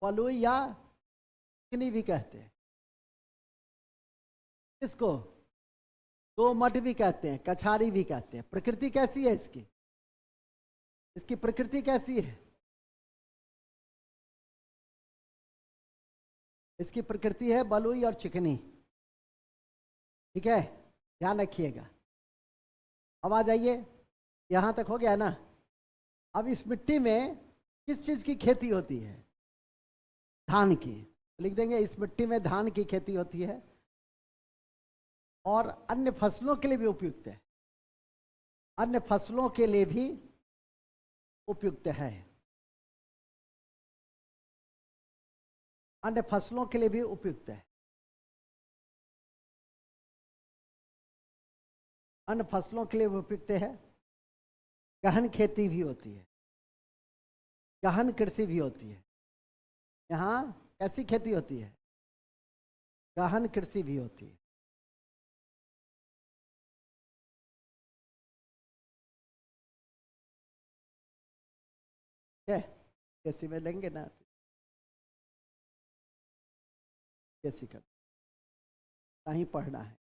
बलुई या चिकनी भी कहते हैं इसको, दोमट भी कहते हैं, कछारी भी कहते हैं। प्रकृति कैसी है इसकी? इसकी प्रकृति कैसी है? इसकी प्रकृति है बलुई और चिकनी, ठीक है, ध्यान रखिएगा। अब आ जाइए, यहां तक हो गया ना। अब इस मिट्टी में किस चीज की खेती होती है? धान की। लिख देंगे, इस मिट्टी में धान की खेती होती है, और अन्य फसलों के लिए भी उपयुक्त है, अन्य फसलों के लिए भी उपयुक्त है, अन्य फसलों के लिए भी उपयुक्त है, अन्य फसलों के लिए भी उपयुक्त है। गहन खेती भी होती है, गहन कृषि भी होती है। यहाँ कैसी खेती होती है? गहन कृषि भी होती है। क्या कृषि में लेंगे ना, कृषि कर कहीं पढ़ना है।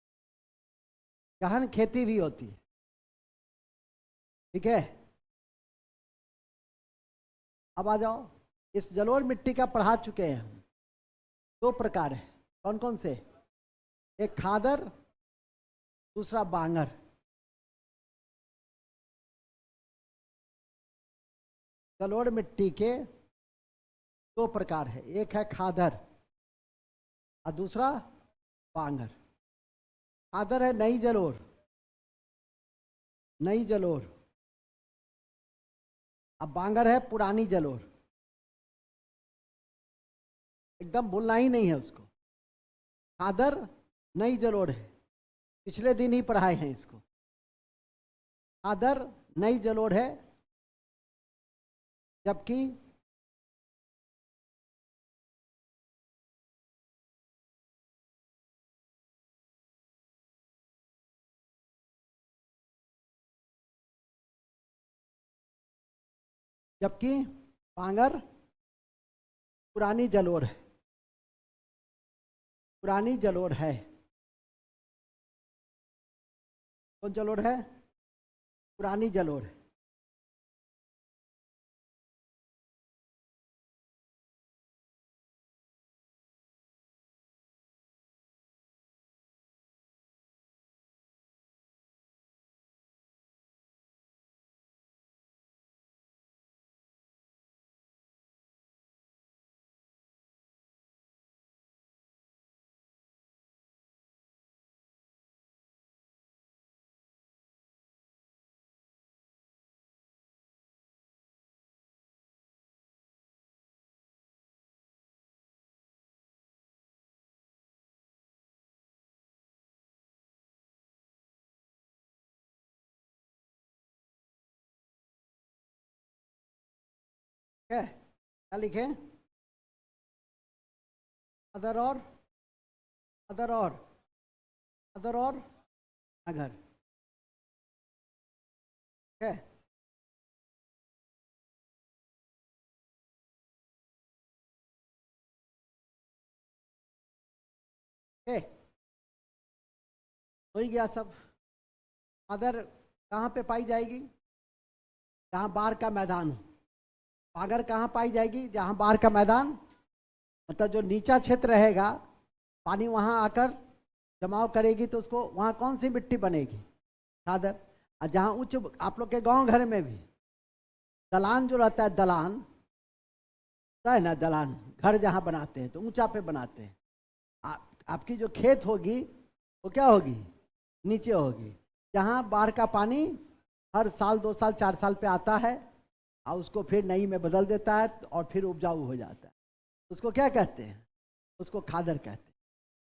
गहन खेती भी होती है, ठीक है। अब आ जाओ, इस जलोढ़ मिट्टी का पढ़ा चुके हैं हम। दो प्रकार है, कौन कौन से? एक खादर, दूसरा बांगर। जलोढ़ मिट्टी के दो प्रकार है, एक है खादर और दूसरा बांगर। खादर है नई जलोढ़, नई जलोढ़, अब बांगर है पुरानी जलोढ़। एकदम भूलना ही नहीं है उसको। खादर नई जलोढ़ है, पिछले दिन ही पढ़ाए हैं इसको। खादर नई जलोढ़ है, जबकि जबकि बांगर पुरानी जलोढ़ है, पुरानी जलोढ़ है। कौन जलोढ़ है? पुरानी जलोढ़। क्या है? क्या लिखे? अदर और अदर और अदर और अगर। क्या है? ए, हो ही गया सब। अदर कहाँ पे पाई जाएगी? जहाँ बाढ़ का मैदान हो। अगर कहाँ पाई जाएगी? जहाँ बाढ़ का मैदान, मतलब जो नीचा क्षेत्र रहेगा, पानी वहाँ आकर जमाव करेगी तो उसको वहाँ कौन सी मिट्टी बनेगी? खादर। और जहाँ उच्च, आप लोग के गांव घर में भी दलान जो रहता है, दलान होता है ना, दलान घर जहाँ बनाते हैं तो ऊंचा पे बनाते हैं। आपकी जो खेत होगी वो क्या होगी? नीचे होगी। जहाँ बाढ़ का पानी हर साल 2 साल 4 साल पे आता है और उसको फिर नई में बदल देता है और फिर उपजाऊ हो जाता है, उसको क्या कहते हैं? उसको खादर कहते हैं।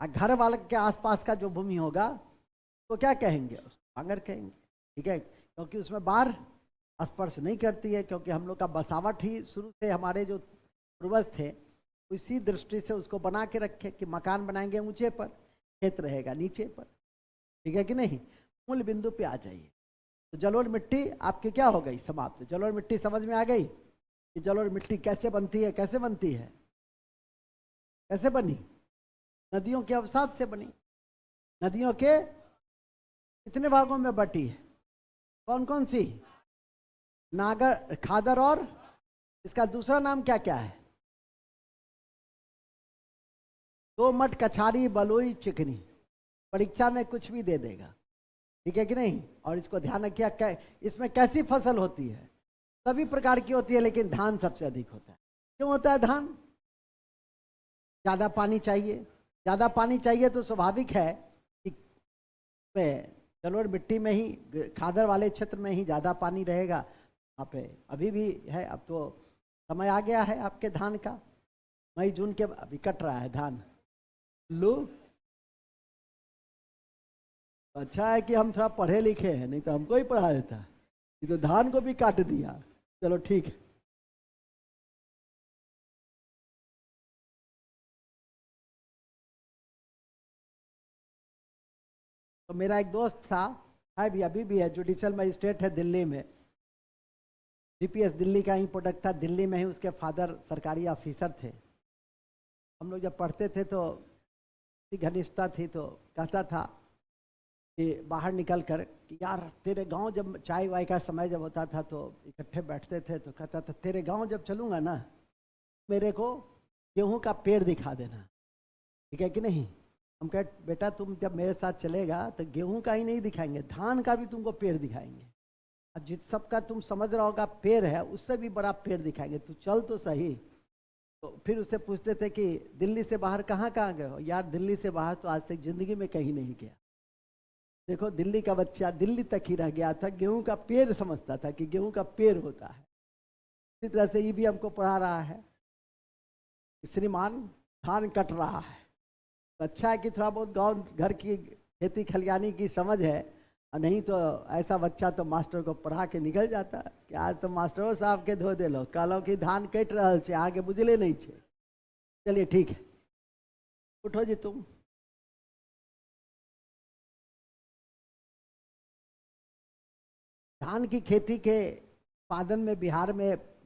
और घर वाले के आसपास का जो भूमि होगा तो क्या कहेंगे? उसको बांगर कहेंगे। ठीक है, क्योंकि उसमें बाढ़ स्पर्श नहीं करती है, क्योंकि हम लोग का बसावट ही शुरू से, हमारे जो पूर्वज थे इसी दृष्टि से उसको बना के रखे कि मकान बनाएंगे ऊंचे पर, खेत रहेगा नीचे पर। ठीक है कि नहीं? मूल बिंदु पे आ जाइए। तो जलोढ़ मिट्टी आपकी क्या हो गई? समाप्त। जलोढ़ मिट्टी समझ में आ गई कि जलोढ़ मिट्टी कैसे बनती है? कैसे बनती है? कैसे बनी? नदियों के अवसाद से बनी। नदियों के कितने भागों में बटी है? कौन कौन सी? नागर, खादर और इसका दूसरा नाम क्या क्या है? दोमट, कछारी, बलुई, चिकनी। परीक्षा में कुछ भी दे देगा। ठीक है कि नहीं? और इसको ध्यान रखिए, इसमें कैसी फसल होती है? सभी प्रकार की होती है, लेकिन धान सबसे अधिक होता है। क्यों होता है धान? ज्यादा पानी चाहिए। ज्यादा पानी चाहिए तो स्वाभाविक है कि जलोढ़ मिट्टी में ही, खादर वाले क्षेत्र में ही ज्यादा पानी रहेगा। वहाँ पे अभी भी है। अब तो समय आ गया है आपके धान का, मई जून के अभी कट रहा है धान। लो, अच्छा है कि हम थोड़ा पढ़े लिखे हैं, नहीं तो हमको ही पढ़ा देता। ये तो धान को भी काट दिया। चलो ठीक है। तो मेरा एक दोस्त था, है भी, अभी भी है, जुडिशियल मजिस्ट्रेट है दिल्ली में। जीपीएस दिल्ली का ही प्रोडक्ट था, दिल्ली में ही उसके फादर सरकारी ऑफिसर थे। हम लोग जब पढ़ते थे तो घनिष्ठता थी, तो कहता था कि बाहर निकल कर कि यार तेरे गांव, जब चाय वाय का समय जब होता था तो इकट्ठे बैठते थे, तो कहता था तेरे गांव जब चलूंगा ना, मेरे को गेहूं का पेड़ दिखा देना। ठीक है कि नहीं? हम कहे बेटा तुम जब मेरे साथ चलेगा तो गेहूं का ही नहीं दिखाएंगे, धान का भी तुमको पेड़ दिखाएंगे। और जिस सबका तुम समझ रहा होगा पेड़ है, उससे भी बड़ा पेड़ दिखाएंगे, तू चल तो सही। तो फिर उससे पूछते थे कि दिल्ली से बाहर कहाँ कहाँ गए हो? यार दिल्ली से बाहर तो आज तक जिंदगी में कहीं नहीं गया। देखो, दिल्ली का बच्चा दिल्ली तक ही रह गया था, गेहूं का पेड़ समझता था कि गेहूं का पेड़ होता है। इसी तरह से ये भी हमको पढ़ा रहा है, श्रीमान धान कट रहा है। तो अच्छा है कि थोड़ा बहुत गांव घर की खेती खलियानी की समझ है, और नहीं तो ऐसा बच्चा तो मास्टर को पढ़ा के निकल जाता कि आज तो मास्टरों साहब के धो दे लो, कहलो कि धान कट रहा है, आगे बुझले नहीं छे। चलिए ठीक है, उठो जी तुम। धान की खेती के उत्पादन में बिहार में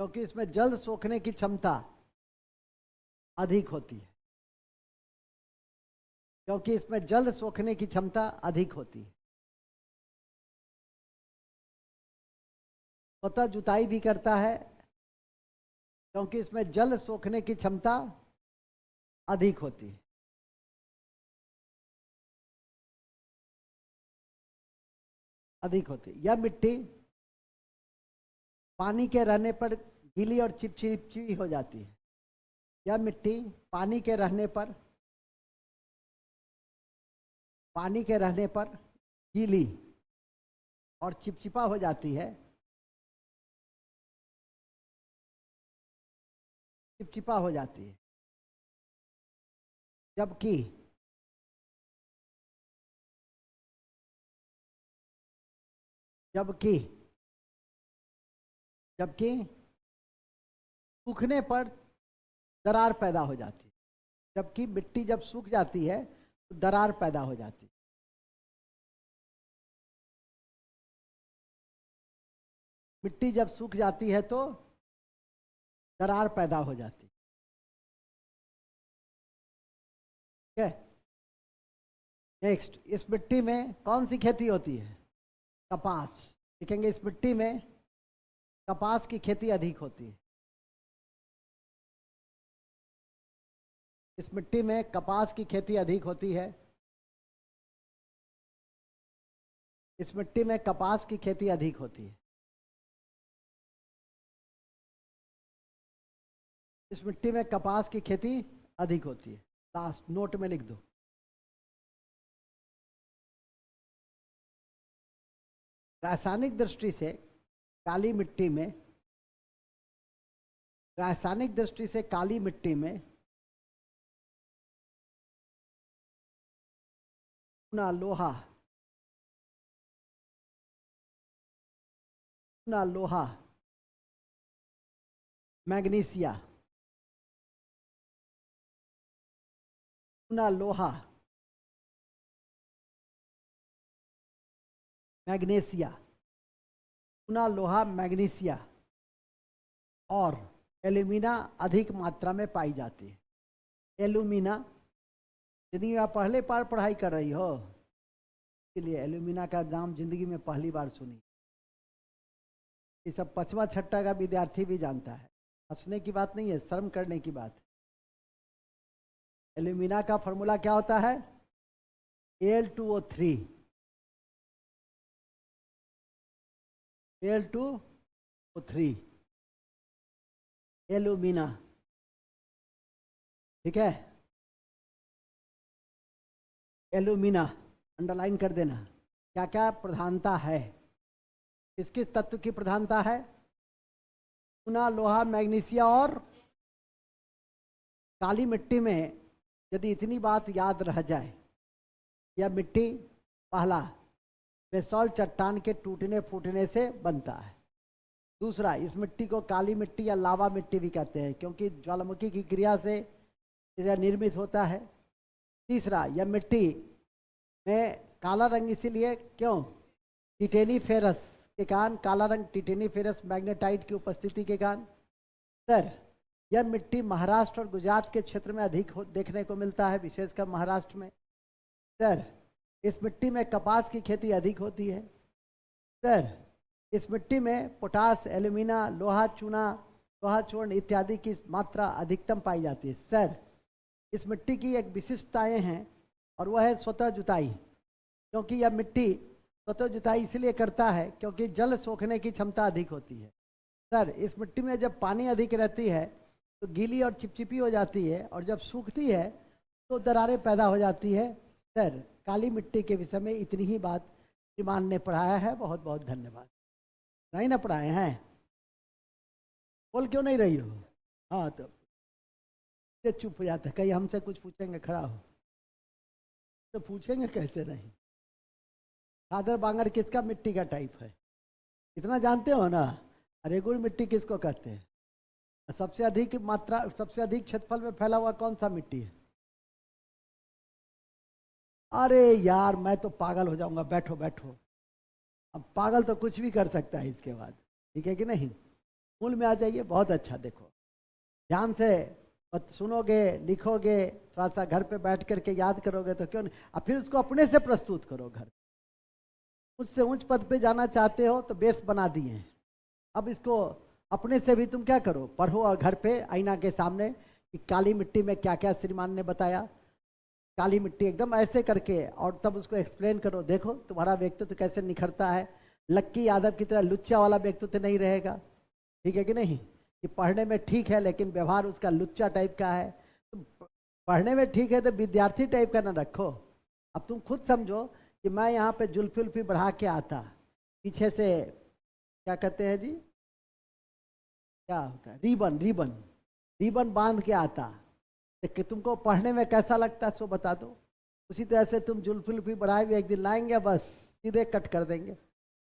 क्योंकि इसमें जल सोखने की क्षमता अधिक होती है, क्योंकि इसमें जल सोखने की क्षमता अधिक होती है। स्वतः जुताई भी करता है क्योंकि इसमें जल सोखने की क्षमता अधिक होती है। अधिक होती है। यह मिट्टी पानी के रहने पर गीली और चिपचिपी हो जाती है। यह मिट्टी पानी के रहने पर गीली और चिपचिपा हो जाती है। चिपचिपा हो जाती है, जबकि जबकि जबकि सूखने पर दरार पैदा हो जाती है। जबकि मिट्टी जब सूख जाती है तो दरार पैदा हो जाती है। मिट्टी जब सूख जाती है तो दरार पैदा हो जाती है। ठीक है। नेक्स्ट, इस मिट्टी में कौन सी खेती होती है? कपास। देखेंगे इस मिट्टी में कपास की खेती अधिक होती है। इस मिट्टी में कपास की खेती अधिक होती है। इस मिट्टी में कपास की खेती अधिक होती है। इस मिट्टी में कपास की खेती अधिक होती है। लास्ट नोट में लिख दो। रासायनिक दृष्टि से काली मिट्टी में रासायनिक दृष्टि से काली मिट्टी में चूना लोहा मैग्नीशिया चूना लोहा मैग्नीशिया चूना लोहा मैग्नीशिया और एल्यूमिना अधिक मात्रा में पाई जाती है। एल्यूमिना, यदि आप पहले बार पढ़ाई कर रही हो इसलिए एल्यूमिना का नाम जिंदगी में पहली बार सुनी। ये सब 5वां 6ठा का विद्यार्थी भी जानता है। हंसने की बात नहीं है, शर्म करने की बात है। एल्यूमिना का फॉर्मूला क्या होता है? Al2O3 Al2O3 alumina. ठीक है, एल्यूमिना अंडरलाइन कर देना। क्या क्या प्रधानता है? किस किस तत्व की प्रधानता है? चूना लोहा मैग्नीशिया और काली मिट्टी में यदि इतनी बात याद रह जाए, यह मिट्टी पहला बेसॉल्ट चट्टान के टूटने फूटने से बनता है। दूसरा, इस मिट्टी को काली मिट्टी या लावा मिट्टी भी कहते हैं क्योंकि ज्वालामुखी की क्रिया से यह निर्मित होता है। तीसरा, यह मिट्टी में काला रंग इसीलिए क्यों? टिटेनीफेरस के कारण काला रंग, टिटेनीफेरस मैग्नेटाइट की उपस्थिति के कारण। सर, यह मिट्टी महाराष्ट्र और गुजरात के क्षेत्र में अधिक देखने को मिलता है, विशेषकर महाराष्ट्र में। सर, इस मिट्टी में कपास की खेती अधिक होती है। सर, इस मिट्टी में पोटास, एल्यूमिना, लोहा चूर्ण इत्यादि की मात्रा अधिकतम पाई जाती है। सर, इस मिट्टी की एक विशिष्टताएं हैं और वह है स्वतः जुताई, क्योंकि यह मिट्टी स्वतः जुताई इसलिए करता है क्योंकि जल सोखने की क्षमता अधिक होती है। सर, इस मिट्टी में जब पानी अधिक रहती है तो गीली और चिपचिपी हो जाती है और जब सूखती है तो दरारें पैदा हो जाती है। सर, काली मिट्टी के विषय में इतनी ही बात श्रीमान ने पढ़ाया है। बहुत बहुत धन्यवाद। नहीं ना पढ़ाए हैं? बोल क्यों नहीं रही हो? हाँ, तो चुप हो जाता है। कहीं हमसे कुछ पूछेंगे खड़ा हो तो पूछेंगे कैसे नहीं। खादर बांगर किसका मिट्टी का टाइप है? इतना जानते हो ना? रेगुल मिट्टी किसको कहते हैं? सबसे अधिक मात्रा, सबसे अधिक क्षेत्रफल में फैला हुआ कौन सा मिट्टी है? अरे यार, मैं तो पागल हो जाऊंगा। बैठो बैठो। अब पागल तो कुछ भी कर सकता है इसके बाद, ठीक है कि नहीं? मूल में आ जाइए। बहुत अच्छा, देखो ध्यान से सुनोगे, लिखोगे, थोड़ा सा घर पे बैठ करके याद करोगे तो क्यों नहीं, और फिर उसको अपने से प्रस्तुत करो घर। उससे ऊंच पद पे जाना चाहते हो तो बेस बना दिए हैं, अब इसको अपने से भी तुम क्या करो, पढ़ो और घर पे आईना के सामने कि काली मिट्टी में क्या क्या श्रीमान ने बताया, काली मिट्टी एकदम ऐसे करके, और तब उसको एक्सप्लेन करो। देखो तुम्हारा व्यक्तित्व कैसे निखरता है, लक्की यादव की तरह लुच्चा वाला व्यक्तित्व नहीं रहेगा। ठीक है कि नहीं, कि पढ़ने में ठीक है लेकिन व्यवहार उसका लुच्चा टाइप का है। तो पढ़ने में ठीक है तो विद्यार्थी टाइप का ना रखो। अब तुम खुद समझो कि मैं यहाँ पे जुल्फी उल्फी बढ़ा के आता, पीछे से क्या कहते हैं जी, क्या होता है, रिबन, रिबन रिबन बांध के आता, तो कि तुमको पढ़ने में कैसा लगता है सो बता दो। उसी तरह से तुम जुल्फी उल्फी बढ़ाए भी एक दिन लाएंगे, बस सीधे कट कर देंगे।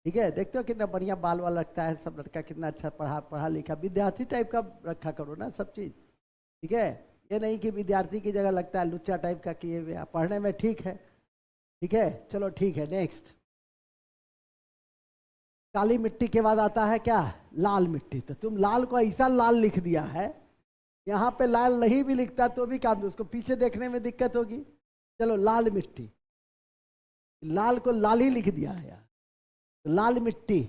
ठीक है, देखते हो कितना बढ़िया बाल वाल लगता है, सब लड़का कितना अच्छा पढ़ा पढ़ा लिखा, विद्यार्थी टाइप का रखा करो ना सब चीज। ठीक है, ये नहीं कि विद्यार्थी की जगह लगता है लुच्चा टाइप का किए हुए, पढ़ने में ठीक है। ठीक है, चलो ठीक है, नेक्स्ट। काली मिट्टी के बाद आता है क्या, लाल मिट्टी। तो तुम लाल को ऐसा लाल लिख दिया है, यहाँ पे लाल नहीं भी लिखता तो भी काम, उसको पीछे देखने में दिक्कत होगी। चलो लाल मिट्टी, लाल को लाल ही लिख दिया है यार, तो लाल मिट्टी।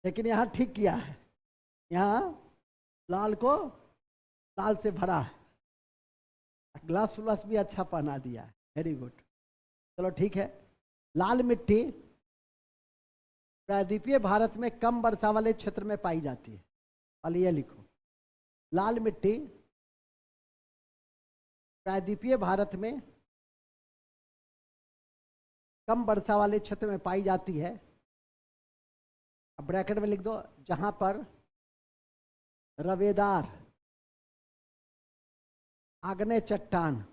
लेकिन यहाँ ठीक किया है, यहाँ लाल को लाल से भरा है, ग्लास व्लास भी अच्छा पहना दिया है, वेरी गुड। चलो ठीक है, लाल मिट्टी प्रायद्वीपीय भारत में कम वर्षा वाले क्षेत्र में पाई जाती है। और ये लिखो, लाल मिट्टी प्रायद्वीपीय भारत में कम वर्षा वाले क्षेत्र में पाई जाती है। अब ब्रैकेट में लिख दो, जहां पर रवेदार आग्नेय चट्टान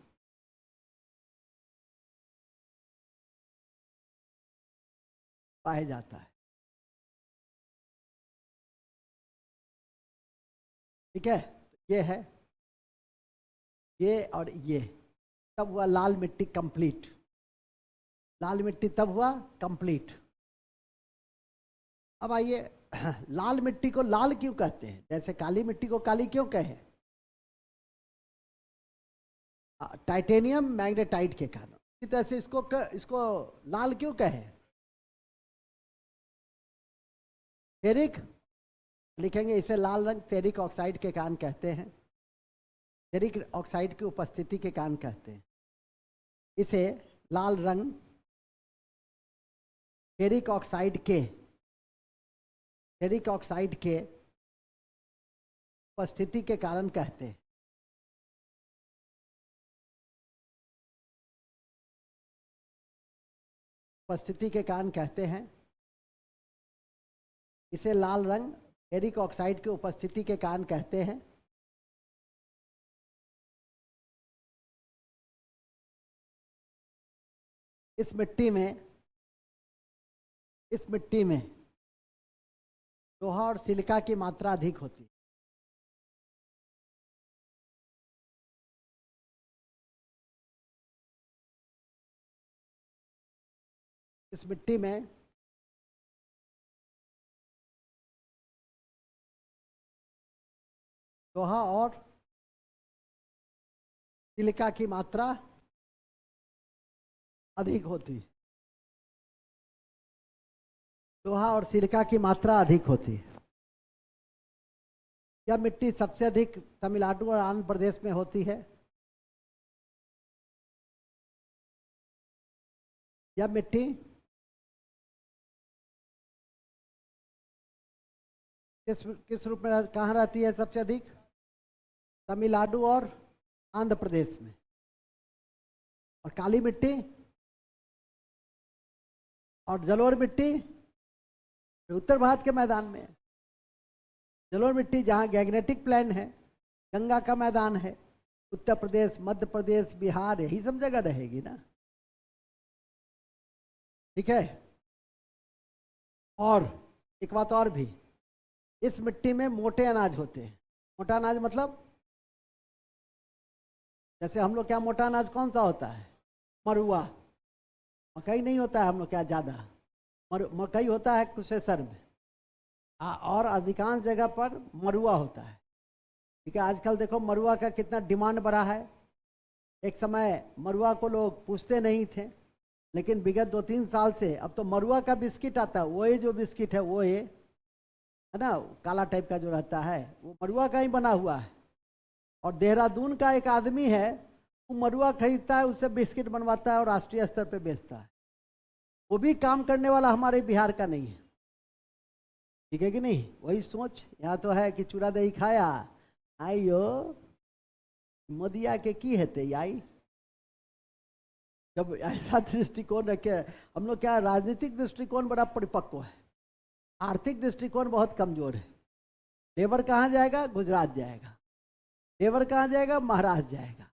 पाया जाता है। ठीक है, ये है, ये और ये, तब हुआ लाल मिट्टी कंप्लीट। लाल मिट्टी तब हुआ कंप्लीट। अब आइए, लाल मिट्टी को लाल क्यों कहते हैं, जैसे काली मिट्टी को काली क्यों कहे, टाइटेनियम मैग्नेटाइट के कारण। इसी तरह से इसको लाल क्यों कहे, फेरिक, लिखेंगे इसे लाल रंग फेरिक ऑक्साइड के कारण कहते हैं, फेरिक ऑक्साइड की उपस्थिति के कारण कहते हैं इसे लाल रंग, फेरिक ऑक्साइड के, फेरिक ऑक्साइड के उपस्थिति के कारण कहते हैं। उपस्थिति के कारण कहते हैं इसे लाल रंग, फेरिक ऑक्साइड की उपस्थिति के कारण कहते हैं। इस मिट्टी में लोहा और सिलिका की मात्रा अधिक होती है। इस मिट्टी में लोहा और सिलिका की मात्रा अधिक होती है। लोहा और सिलिका की मात्रा अधिक होती है। यह मिट्टी सबसे अधिक तमिलनाडु और आंध्र प्रदेश में होती है। यह मिट्टी किस रूप में कहाँ रहती है सबसे अधिक, तमिलनाडु और आंध्र प्रदेश में। और काली मिट्टी और जलोढ़ मिट्टी उत्तर भारत के मैदान में है। जलोढ़ मिट्टी जहाँ गैग्नेटिक प्लेन है, गंगा का मैदान है, उत्तर प्रदेश, मध्य प्रदेश, बिहार, यही सब जगह रहेगी ना। ठीक है, और एक बात और भी, इस मिट्टी में मोटे अनाज होते हैं। मोटा अनाज मतलब जैसे हम लोग क्या, मोटा अनाज कौन सा होता है, मरुआ, मकई नहीं होता है हम लोग क्या ज्यादा, मकई होता है कुशेश्वर में, और अधिकांश जगह पर मरुआ होता है। ठीक है, आजकल देखो मरुआ का कितना डिमांड बढ़ा है। एक समय मरुआ को लोग पूछते नहीं थे, लेकिन विगत 2-3 साल से अब तो मरुआ का बिस्किट आता है। वही जो बिस्किट है वो है ना, काला टाइप का जो रहता है वो मरुआ का ही बना हुआ है। और देहरादून का एक आदमी है, वो मरुआ खरीदता है, उससे बिस्किट बनवाता है और राष्ट्रीय स्तर पे बेचता है। वो भी काम करने वाला हमारे बिहार का नहीं है। ठीक है कि नहीं? वही सोच यहाँ तो है कि चूड़ा दही खाया आइयो मोदिया के की हेते आई। जब ऐसा दृष्टिकोण रखे, हम लोग क्या, राजनीतिक दृष्टिकोण बड़ा परिपक्व है, आर्थिक दृष्टिकोण बहुत कमजोर है। लेबर कहाँ जाएगा? गुजरात जाएगा। लेबर कहाँ जाएगा? महाराष्ट्र जाएगा।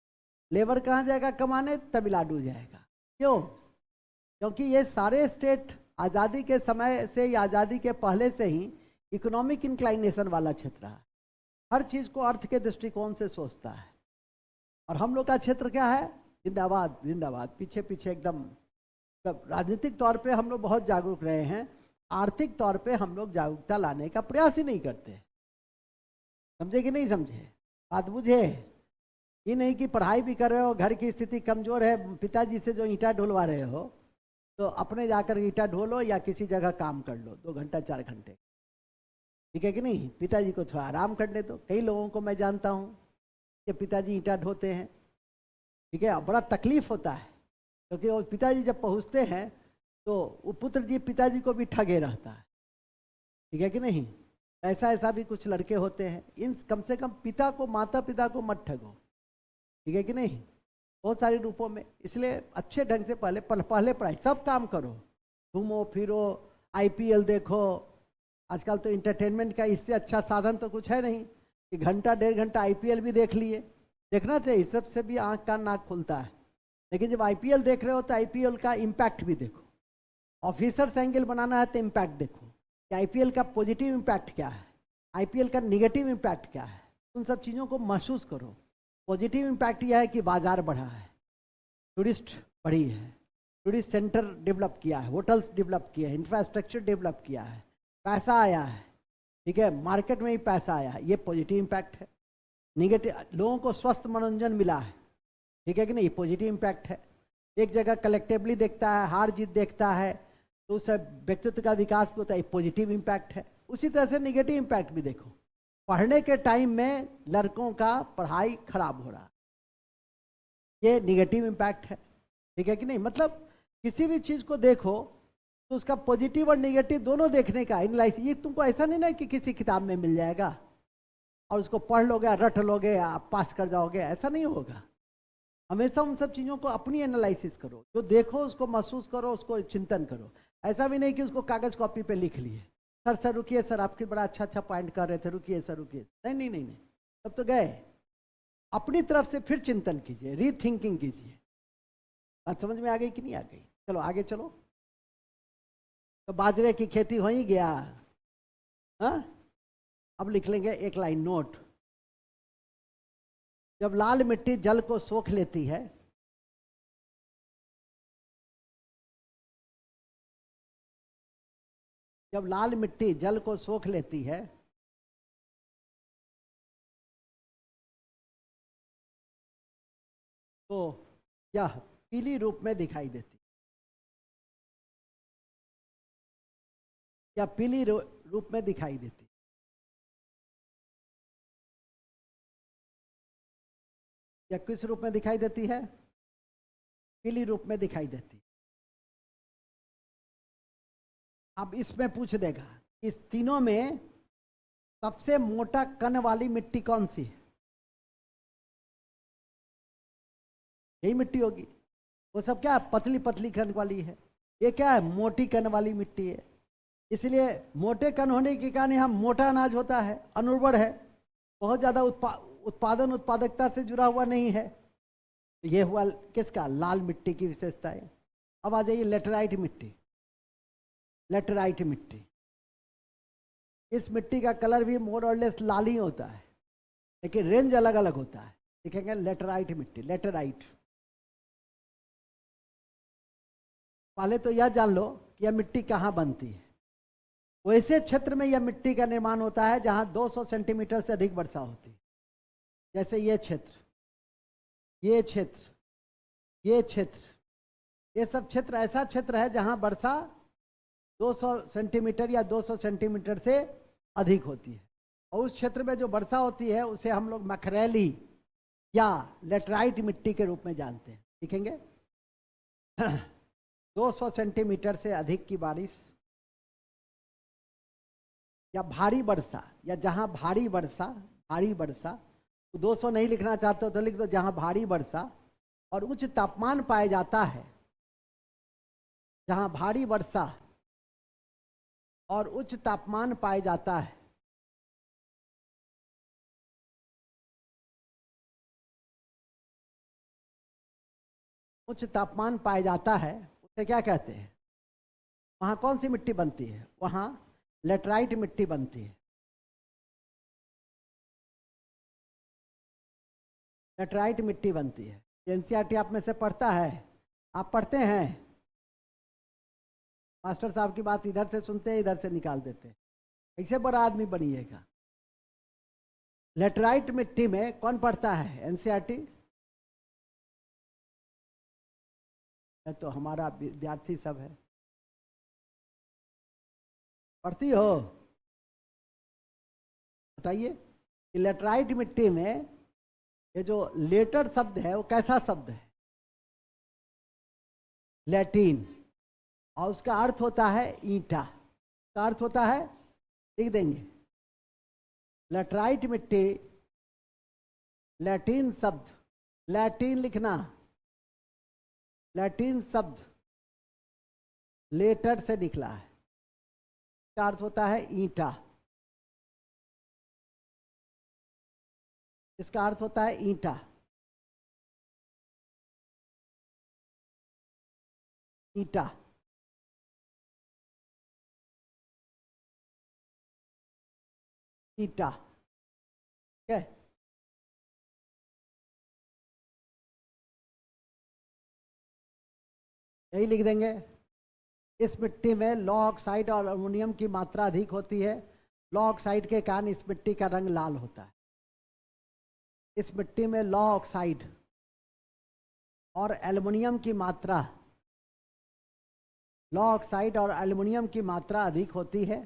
लेबर कहाँ जाएगा कमाने? तमिलनाडु जाएगा। क्यों? क्योंकि ये सारे स्टेट आज़ादी के समय से या आज़ादी के पहले से ही इकोनॉमिक इंक्लाइनेशन वाला क्षेत्र है। हर चीज़ को अर्थ के दृष्टिकोण से सोचता है। और हम लोग का क्षेत्र क्या है? जिंदाबाद जिंदाबाद, पीछे पीछे एकदम। मतलब राजनीतिक तौर पे हम लोग बहुत जागरूक रहे हैं, आर्थिक तौर पे हम लोग जागरूकता लाने का प्रयास ही नहीं करते। समझे कि नहीं समझे? बात बुझे? ये नहीं कि पढ़ाई भी कर रहे हो, घर की स्थिति कमजोर है, पिताजी से जो ईंटा ढुलवा रहे हो, तो अपने जाकर ईंटा ढोलो या किसी जगह काम कर लो 2 घंटा 4 घंटे। ठीक है कि नहीं? पिताजी को थोड़ा आराम करने दो। कई लोगों को मैं जानता हूँ कि पिताजी ईंटा ढोते हैं, ठीक है, बड़ा तकलीफ होता है, क्योंकि वो पिताजी जब पहुँचते हैं तो वो पुत्र जी पिताजी को भी ठगे रहता है। ठीक है कि नहीं? ऐसा भी कुछ लड़के होते हैं। इन कम से कम पिता को, माता पिता को मत ठगो। ठीक है कि नहीं? बहुत सारे रूपों में। इसलिए अच्छे ढंग से पहले पढ़ाई, सब काम करो, घूमो फिरो, IPL देखो। आजकल तो इंटरटेनमेंट का इससे अच्छा साधन तो कुछ है नहीं कि घंटा 1.5 घंटा IPL भी देख लिए। देखना चाहिए, सबसे भी आंख कान नाक खुलता है। लेकिन जब IPL देख रहे हो तो IPL का इम्पैक्ट भी देखो। ऑफिसर्स एंगल बनाना है तो इम्पैक्ट देखो कि IPL का पॉजिटिव इम्पैक्ट क्या है, IPL का निगेटिव इम्पैक्ट क्या है। उन सब चीज़ों को महसूस करो। पॉजिटिव इम्पैक्ट यह है कि बाजार बढ़ा है, टूरिस्ट बढ़ी है, टूरिस्ट सेंटर डेवलप किया है, होटल्स डेवलप किए हैं, इंफ्रास्ट्रक्चर डेवलप किया है, पैसा आया है। ठीक है, मार्केट में ही पैसा आया है, ये पॉजिटिव इम्पैक्ट है। निगेटिव, लोगों को स्वस्थ मनोरंजन मिला है। ठीक है कि नहीं? पॉजिटिव इम्पैक्ट है। एक जगह कलेक्टिवली देखता है, हार जीत देखता है, तो उस व्यक्तित्व का विकास भी होता है, पॉजिटिव इम्पैक्ट है। उसी तरह से निगेटिव इम्पैक्ट भी देखो। पढ़ने के टाइम में लड़कों का पढ़ाई खराब हो रहा है, ये निगेटिव इम्पैक्ट है। ठीक है कि नहीं? मतलब किसी भी चीज़ को देखो तो उसका पॉजिटिव और निगेटिव दोनों देखने का एनालाइसिस। ये तुमको ऐसा नहीं ना कि किसी किताब में मिल जाएगा और उसको पढ़ लोगे, रट लोगे, आप पास कर जाओगे, ऐसा नहीं होगा। हमेशा उन सब चीज़ों को अपनी एनालिसिस करो, जो देखो उसको महसूस करो, उसको चिंतन करो। ऐसा भी नहीं कि उसको कागज कॉपी पे लिख लिए, सर रुकिए सर, आपके बड़ा अच्छा पॉइंट कर रहे थे, रुकिए सर रुकिए। नहीं नहीं नहीं नहीं, तब तो गए। अपनी तरफ से फिर चिंतन कीजिए, रीथिंकिंग कीजिए। बात समझ में आ गई कि नहीं आ गई? चलो आगे चलो। तो बाजरे की खेती हो ही गया। हाँ, अब लिख लेंगे एक लाइन नोट। जब लाल मिट्टी जल को सोख लेती है, जब लाल मिट्टी जल को सोख लेती है, तो यह पीली रूप में दिखाई देती, या पीली रूप में दिखाई देती। या किस रूप में दिखाई देती है? पीली रूप में दिखाई देती। अब इसमें पूछ देगा इस तीनों में सबसे मोटा कण वाली मिट्टी कौन सी है? यही मिट्टी होगी। वो सब क्या है? पतली पतली कण वाली है। ये क्या है? मोटी कण वाली मिट्टी है। इसलिए मोटे कण होने के कारण यहाँ मोटा अनाज होता है, अनुर्वर है, बहुत ज्यादा उत्पादन उत्पादकता से जुड़ा हुआ नहीं है। ये हुआ किसका? लाल मिट्टी की विशेषता है। अब आ जाइए लेटराइट मिट्टी। लेटराइट मिट्टी, इस मिट्टी का कलर भी मोर और लेस लाल ही होता है, लेकिन रेंज अलग अलग होता है। देखेंगे लेटराइट मिट्टी। लेटराइट, पहले तो यह जान लो कि यह मिट्टी कहाँ बनती है। वैसे क्षेत्र में यह मिट्टी का निर्माण होता है जहाँ 200 सेंटीमीटर से अधिक वर्षा होती है। जैसे ये क्षेत्र, ये क्षेत्र, ये क्षेत्र, ये सब क्षेत्र ऐसा क्षेत्र है जहाँ वर्षा 200 सेंटीमीटर या 200 सेंटीमीटर से अधिक होती है। और उस क्षेत्र में जो वर्षा होती है उसे हम लोग मखरैली या लेटराइट मिट्टी के रूप में जानते हैं। लिखेंगे 200 सेंटीमीटर से अधिक की बारिश या भारी वर्षा, या जहां भारी वर्षा, भारी वर्षा तो 200 नहीं लिखना चाहते हो तो लिख दो जहां भारी वर्षा और उच्च तापमान पाया जाता है, जहां भारी वर्षा और उच्च तापमान पाया जाता है, उच्च तापमान पाया जाता है, उसे क्या कहते हैं? वहां कौन सी मिट्टी बनती है? वहां लेटराइट मिट्टी बनती है। लेटराइट मिट्टी बनती है। एनसीईआरटी आप में से पढ़ता है? आप पढ़ते हैं? मास्टर साहब की बात इधर से सुनते हैं, इधर से निकाल देते हैं। ऐसे बड़ा आदमी बनिएगा। लेटराइट मिट्टी में कौन पढ़ता है? एनसीईआरटी। तो हमारा विद्यार्थी सब है। पढ़ती हो? बताइए कि लेटराइट मिट्टी में ये जो लेटर शब्द है वो कैसा शब्द है? लैटिन। और उसका अर्थ होता है ईंटा। का अर्थ होता है, लिख देंगे, लेटराइट मिट्टी, लैटिन शब्द, लैटिन लिखना, लैटिन शब्द लेटर से निकला है। का अर्थ होता है ईंटा। इसका अर्थ होता है ईंटा। ईंटा। ईंटा। ठीक है। यही लिख देंगे। इस मिट्टी में लौह ऑक्साइड और अल्युमिनियम की मात्रा अधिक होती है। लौह ऑक्साइड के कारण इस मिट्टी का रंग लाल होता है। इस मिट्टी में लौह ऑक्साइड और एल्युमिनियम की मात्रा, लौह ऑक्साइड और एल्युमिनियम की मात्रा अधिक होती है,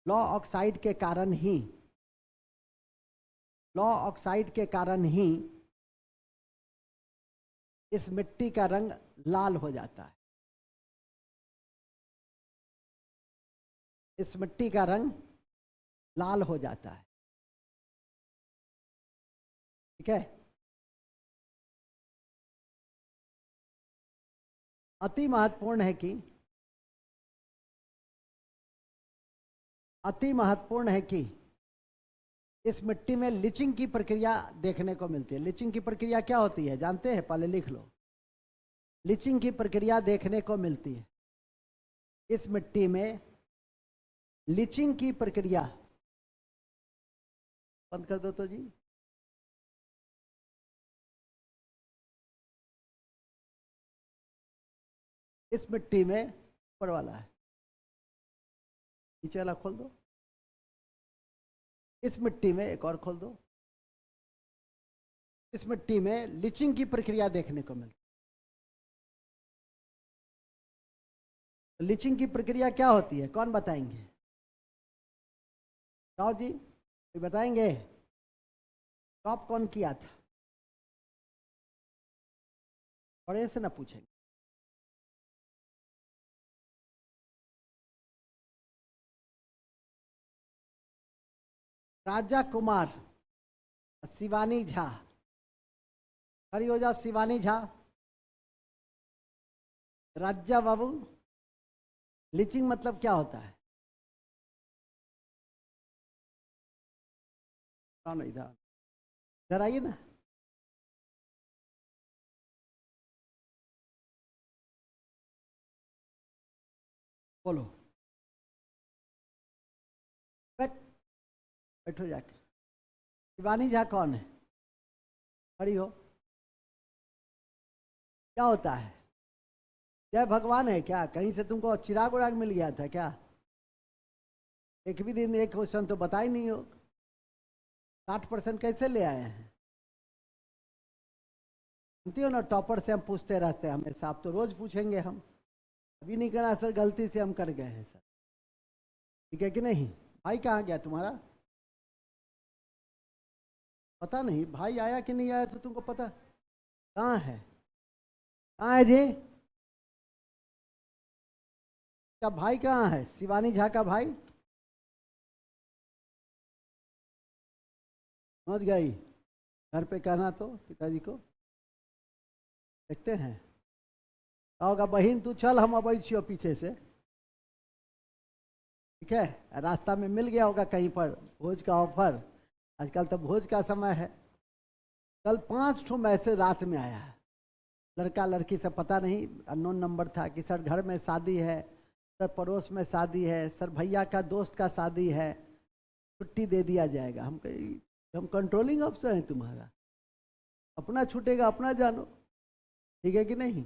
लौह ऑक्साइड के कारण ही, लौह ऑक्साइड के कारण ही इस मिट्टी का रंग लाल हो जाता है। इस मिट्टी का रंग लाल हो जाता है। ठीक है। अति महत्वपूर्ण है कि, अति महत्वपूर्ण है कि इस मिट्टी में लीचिंग की प्रक्रिया देखने को मिलती है। लीचिंग की प्रक्रिया क्या होती है जानते हैं? पहले लिख लो। लीचिंग की प्रक्रिया देखने को मिलती है इस मिट्टी में। लीचिंग की प्रक्रिया बंद कर दो तो जी। इस मिट्टी में ऊपर वाला है, नीचे वाला खोल दो। इस मिट्टी में एक और खोल दो। इस मिट्टी में लीचिंग की प्रक्रिया देखने को मिलती है। लीचिंग की प्रक्रिया क्या होती है? कौन बताएंगे? राव जी बताएंगे? टॉप कौन किया था? बड़े से ना पूछेंगे। राजा कुमार, शिवानी झा। खड़ी हो जाओ शिवानी झा। राजा बाबू, लीचिंग मतलब क्या होता है? कौन इधर? इधर आइए ना। बोलो। बैठ, बैठो जाके। शिवानी झा कौन है? खड़ी हो। क्या होता है? जय भगवान है क्या? कहीं से तुमको चिराग उराग मिल गया था क्या? एक भी दिन एक क्वेश्चन तो बता ही नहीं हो। 60% कैसे ले आए हैं? जानती हो ना, टॉपर से हम पूछते रहते हैं हमेशा, आप तो रोज पूछेंगे हम। अभी नहीं करा सर, गलती से हम कर गए हैं सर। ठीक है कि नहीं? भाई कहाँ गया तुम्हारा? पता नहीं भाई आया कि नहीं आया, तो तुमको पता? कहाँ है? कहाँ है जी? क्या भाई कहाँ है? शिवानी झा का भाई? समझ गई। घर पे कहना तो पिताजी को। देखते हैं क्या होगा। बहन तू चल, हम अब छियो पीछे से। ठीक है, रास्ता में मिल गया होगा कहीं पर भोज का ऑफर। आजकल तो भोज का समय है। कल 5 ठो मैसेज रात में आया है, लड़का लड़की से पता नहीं, अननोन नंबर था कि सर घर में शादी है, सर पड़ोस में शादी है, सर भैया का दोस्त का शादी है, छुट्टी दे दिया जाएगा। हम कही हम कंट्रोलिंग ऑफिसर हैं तुम्हारा, अपना छूटेगा अपना जानो। ठीक है कि नहीं?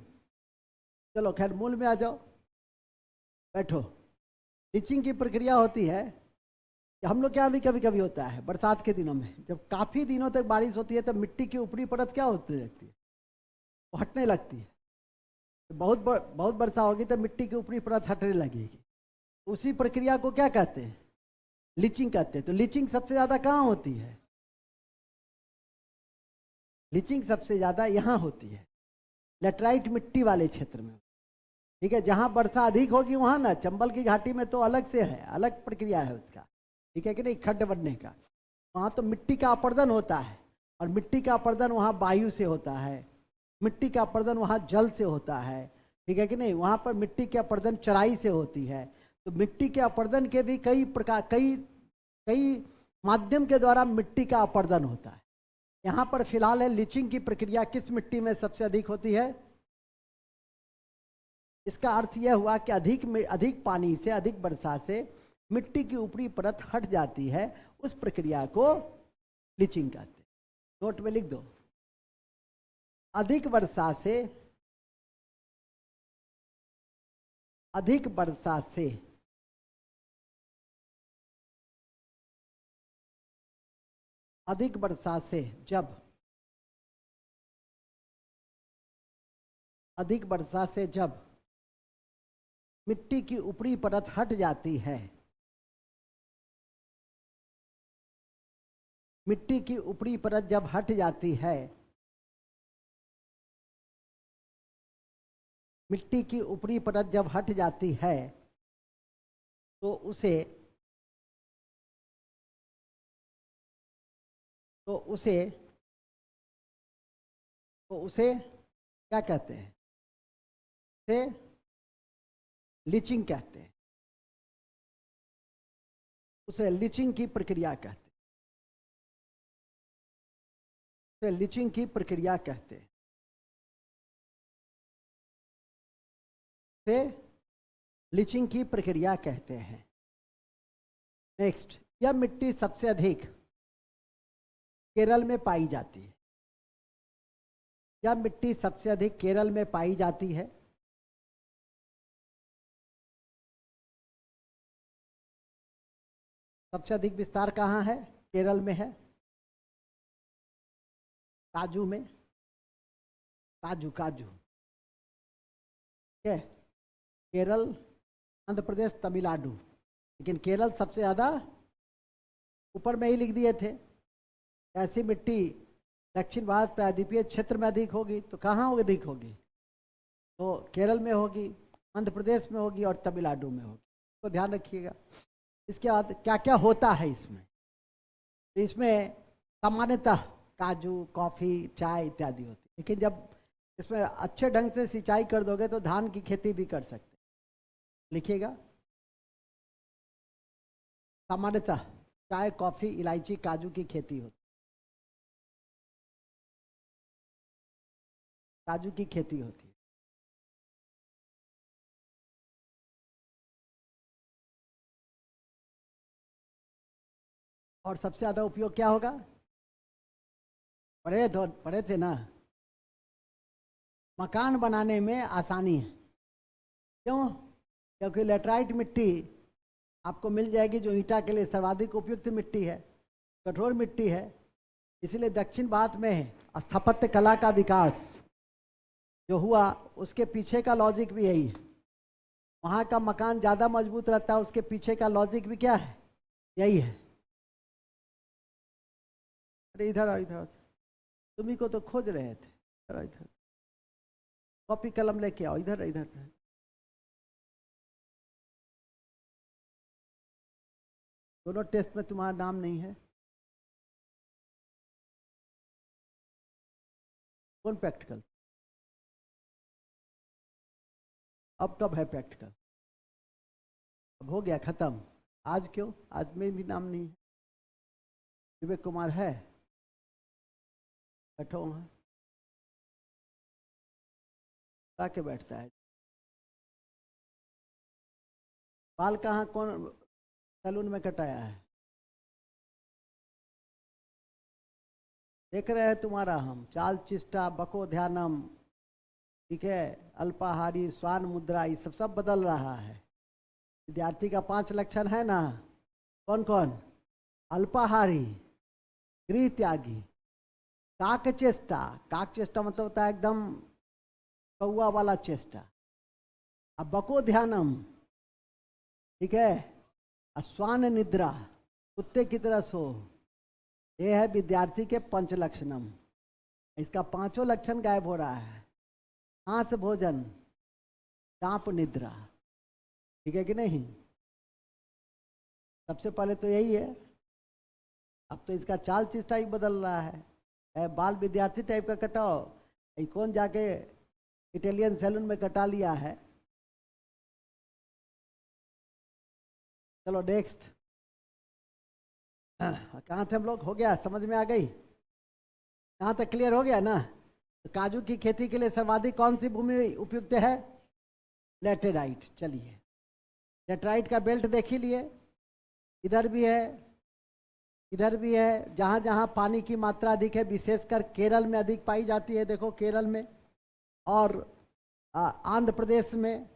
चलो खैर मूल में आ जाओ, बैठो। टीचिंग की प्रक्रिया होती है कि हम लोग क्या भी कभी कभी होता है बरसात के दिनों में, जब काफ़ी दिनों तक बारिश होती है तब मिट्टी की ऊपरी परत क्या होती रहती है? वो हटने लगती है। तो बहुत वर्षा होगी तो मिट्टी की ऊपरी परत हटने लगेगी। उसी प्रक्रिया को क्या कहते हैं? लीचिंग कहते हैं। तो लीचिंग सबसे ज़्यादा कहाँ होती है? लीचिंग सबसे ज़्यादा यहाँ होती है, लेटराइट मिट्टी वाले क्षेत्र में। ठीक है, जहाँ वर्षा अधिक होगी वहाँ ना, चंबल की घाटी में तो अलग से है, अलग प्रक्रिया है उसका। ठीक है कि नहीं? खड्ड बनने का। वहाँ तो मिट्टी का अपर्दन होता है, और मिट्टी का अपर्दन वहाँ वायु से होता है, मिट्टी का अपर्दन वहाँ जल से होता है। ठीक है कि नहीं? वहाँ पर मिट्टी के अपर्दन चराई से होती है। तो मिट्टी के अपर्दन के भी कई प्रकार, कई कई माध्यम के द्वारा मिट्टी का अपर्दन होता है। यहाँ पर फिलहाल है लीचिंग की प्रक्रिया किस मिट्टी में सबसे अधिक होती है? इसका अर्थ यह हुआ कि अधिक पानी से, अधिक वर्षा से मिट्टी की ऊपरी परत हट जाती है, उस प्रक्रिया को लीचिंग कहते हैं। नोट में लिख दो, अधिक वर्षा से, अधिक वर्षा से अधिक वर्षा से जब, अधिक वर्षा से जब मिट्टी की ऊपरी परत हट जाती है, मिट्टी की ऊपरी परत जब हट जाती है, मिट्टी की ऊपरी परत जब हट जाती है, तो उसे तो उसे तो उसे क्या कहते हैं? उसे लीचिंग कहते हैं। उसे लीचिंग की प्रक्रिया कहते हैं। उसे लीचिंग की प्रक्रिया कहते हैं। उसे लीचिंग की प्रक्रिया कहते हैं। नेक्स्ट, यह मिट्टी सबसे अधिक केरल में पाई जाती है। यह मिट्टी सबसे अधिक केरल में पाई जाती है। सबसे अधिक विस्तार कहाँ है? केरल में है। काजू में, काजू काजू। ठीक है, केरल, आंध्र प्रदेश, तमिलनाडु, लेकिन केरल सबसे ज़्यादा ऊपर में ही लिख दिए थे। ऐसी मिट्टी दक्षिण भारत प्रायद्वीपीय क्षेत्र में अधिक होगी, तो कहाँ अधिक होगी? तो केरल में होगी, आंध्र प्रदेश में होगी और तमिलनाडु में होगी। तो ध्यान रखिएगा। इसके बाद क्या क्या होता है इसमें? तो इसमें सामान्यतः काजू, कॉफ़ी, चाय इत्यादि होती है, लेकिन जब इसमें अच्छे ढंग से सिंचाई कर दोगे तो धान की खेती भी कर सकते हैं। लिखिएगा, सामान्यतः चाय, कॉफ़ी, इलायची, काजू की खेती होती है। काजू की खेती होती है। और सबसे ज़्यादा उपयोग क्या होगा? पढ़े थे ना। मकान बनाने में आसानी है। क्यों? क्योंकि लेटराइट मिट्टी आपको मिल जाएगी जो ईंटा के लिए सर्वाधिक उपयुक्त मिट्टी है, कठोर मिट्टी है। इसलिए दक्षिण भारत में स्थापत्य कला का विकास जो हुआ उसके पीछे का लॉजिक भी यही है। वहाँ का मकान ज़्यादा मजबूत रहता है, उसके पीछे का लॉजिक भी क्या है? यही है। अरे इधर आओ, इधर आओ। तुम्ही को तो खोज रहे थे। इधर आओ, इधर कॉपी कलम लेके आओ, इधर इधर। दोनों टेस्ट में तुम्हारा नाम नहीं है। कौन प्रैक्टिकल? अब कब है प्रैक्टिकल? अब हो गया खत्म। आज क्यों? आज में भी नाम नहीं है। विवेक कुमार है? बैठो वहाँ के बैठता है। बाल कहाँ कौन सैलून में कटाया है? देख रहे हैं तुम्हारा हम चाल चिष्टा बको ध्यानम, ठीक है, अल्पाहारी स्वान मुद्रा, ये सब बदल रहा है। विद्यार्थी का 5 लक्षण है ना। कौन कौन? अल्पाहारी, गृह त्यागी, काक चेष्टा। काक चेष्टा मतलब होता है एकदम कौआ वाला चेष्टा। अब बको ध्यानम, ठीक है, स्वान निद्रा, कुत्ते की तरह सो। ये है विद्यार्थी के 5 लक्षणम। इसका 5 लक्षण गायब हो रहा है। हाथ भोजन, चाप निद्रा, ठीक है कि नहीं? सबसे पहले तो यही है। अब तो इसका चाल चीज टाइप बदल रहा है। बाल विद्यार्थी टाइप का कटाओ। ये कौन जाके इटालियन सैलून में कटा लिया है? चलो नेक्स्ट। कहाँ थे हम लोग? हो गया, समझ में आ गई? कहाँ तक क्लियर हो गया ना? तो काजू की खेती के लिए सर्वाधिक कौन सी भूमि उपयुक्त है? लेटेराइट। चलिए, लेटराइट का बेल्ट देख ही लिए। इधर भी है, इधर भी है। जहाँ जहाँ पानी की मात्रा अधिक है, विशेषकर केरल में अधिक पाई जाती है। देखो केरल में और आंध्र प्रदेश में,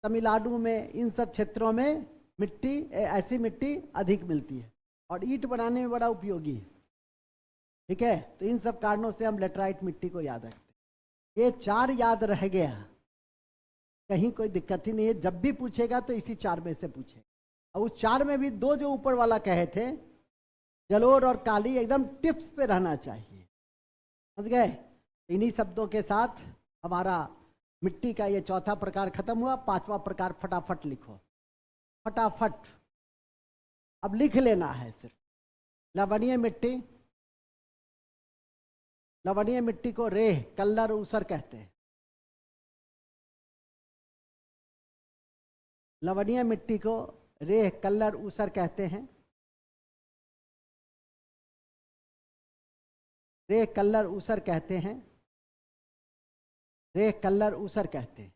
तमिलनाडु में, इन सब क्षेत्रों में मिट्टी, ऐसी मिट्टी अधिक मिलती है और ईंट बनाने में बड़ा उपयोगी है। ठीक है, तो इन सब कारणों से हम लेटराइट मिट्टी को याद रखते हैं। ये 4 याद रह गया, कहीं कोई दिक्कत ही नहीं है। जब भी पूछेगा तो इसी 4 में से पूछेगा। और उस 4 में भी 2 जो ऊपर वाला कहे थे, जलोढ़ और काली, एकदम टिप्स पे रहना चाहिए। समझ गए? इन्हीं शब्दों के साथ हमारा मिट्टी का ये चौथा प्रकार खत्म हुआ। 5वां प्रकार फटाफट लिखो, फटाफट। अब लिख लेना है सिर्फ। लवणीय मिट्टी, लवणीय मिट्टी को रेह, कल्लर, ऊसर कहते हैं। लवणीय मिट्टी को रेह, कल्लर, ऊसर कहते हैं। रेह, कल्लर, ऊसर कहते हैं। रेह, कल्लर, ऊसर कहते हैं।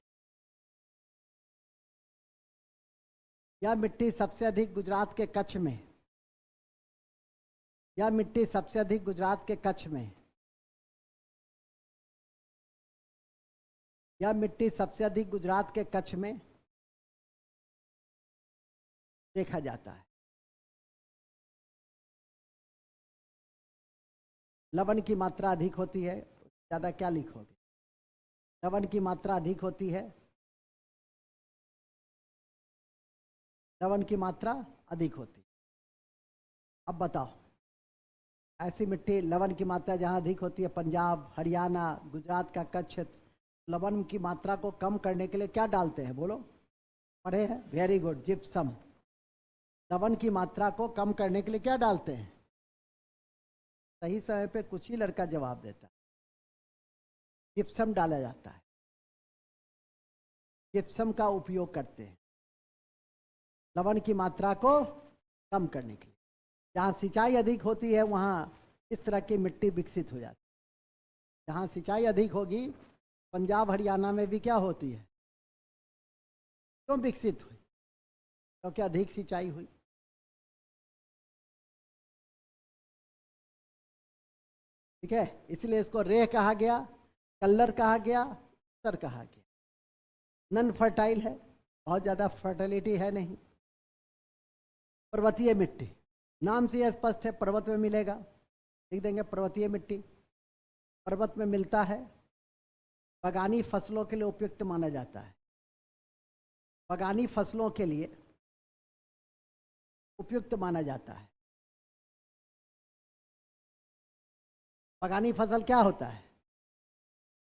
यह मिट्टी सबसे अधिक गुजरात के कच्छ में, यह मिट्टी सबसे अधिक गुजरात के कच्छ में, यह मिट्टी सबसे अधिक गुजरात के कच्छ में देखा जाता है। लवण की मात्रा अधिक होती है। ज़्यादा क्या लिखोगे? लवण की मात्रा अधिक होती है, लवण की मात्रा अधिक होती है। अब बताओ, ऐसी मिट्टी लवण की मात्रा जहाँ अधिक होती है, पंजाब, हरियाणा, गुजरात का कच्छ क्षेत्र, लवण की मात्रा को कम करने के लिए क्या डालते हैं? बोलो, पढ़े हैं? Very good, gypsum. लवण की मात्रा को कम करने के लिए क्या डालते हैं? सही समय पे कुछ ही लड़का जवाब देता है। जिप्सम डाला जाता है। जिप्सम का उपयोग करते हैं लवण की मात्रा को कम करने के लिए। जहाँ सिंचाई अधिक होती है वहाँ इस तरह की मिट्टी विकसित हो जाती है। जहाँ सिंचाई अधिक होगी, पंजाब हरियाणा में भी क्या होती है? क्यों विकसित हुई? क्योंकि अधिक सिंचाई हुई। ठीक है, इसलिए इसको रेह कहा गया, कलर कहा गया, सर कहा गया। नन फर्टाइल है, बहुत ज़्यादा फर्टिलिटी है नहीं। पर्वतीय मिट्टी, नाम से यह स्पष्ट है पर्वत में मिलेगा, लिख देंगे पर्वतीय मिट्टी, पर्वत में मिलता है, बागानी फसलों के लिए उपयुक्त माना जाता है। बागानी फसलों के लिए उपयुक्त माना जाता है। बागानी फसल क्या होता है?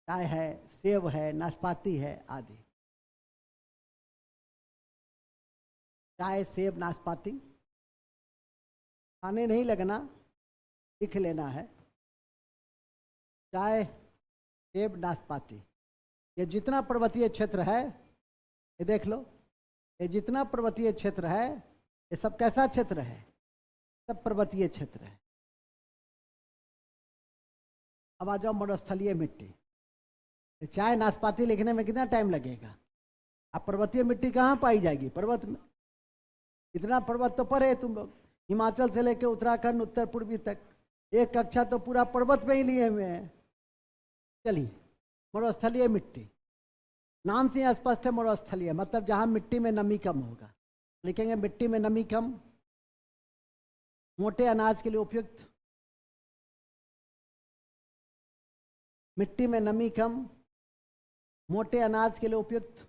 चाय है, सेब है, नाशपाती है आदि। चाय, सेब, नाशपाती, खाने नहीं लगना, लिख लेना है। चाय, सेब, नाशपाती, ये जितना पर्वतीय क्षेत्र है, ये देख लो, ये जितना पर्वतीय क्षेत्र है, ये सब कैसा क्षेत्र है? सब पर्वतीय क्षेत्र है। अब आ जाओ मरुस्थलीय मिट्टी। चाय, नाशपाती लिखने में कितना टाइम लगेगा? अब पर्वतीय मिट्टी कहाँ पाई जाएगी? पर्वत में। इतना पर्वत तो पढ़े तुम लोग, हिमाचल से लेकर उत्तराखंड, उत्तर पूर्वी तक, एक कक्षा तो पूरा पर्वत में ही लिए हुए हैं। चलिए, मरुस्थलीय मिट्टी, नाम से स्पष्ट है मरुस्थलीय, मतलब जहां मिट्टी में नमी कम होगा। लिखेंगे मिट्टी में नमी कम, मोटे अनाज के लिए उपयुक्त। मिट्टी में नमी कम, मोटे अनाज के लिए उपयुक्त।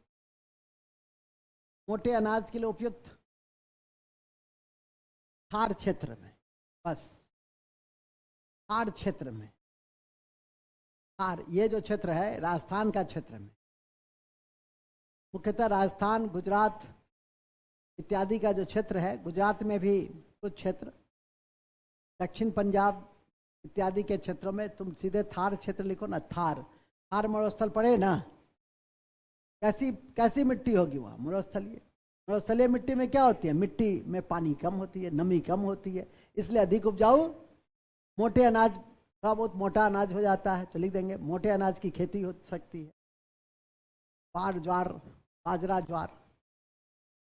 मोटे अनाज के लिए उपयुक्त थार क्षेत्र में, बस थार क्षेत्र में। थार ये जो क्षेत्र है राजस्थान का क्षेत्र में, मुख्यतः राजस्थान, गुजरात इत्यादि का जो क्षेत्र है, गुजरात में भी कुछ क्षेत्र, दक्षिण पंजाब इत्यादि के क्षेत्रों में तुम सीधे थार क्षेत्र लिखो ना, थार। थार मरुस्थल पड़े ना, कैसी कैसी मिट्टी होगी वहाँ? मरुस्थलीय। मरुस्थलीय मिट्टी में क्या होती है? मिट्टी में पानी कम होती है, नमी कम होती है, इसलिए अधिक उपजाऊ, मोटे अनाज, थोड़ा बहुत मोटा अनाज हो जाता है, तो लिख देंगे मोटे अनाज की खेती हो सकती है। ज्वार, ज्वार, बाजरा, ज्वार,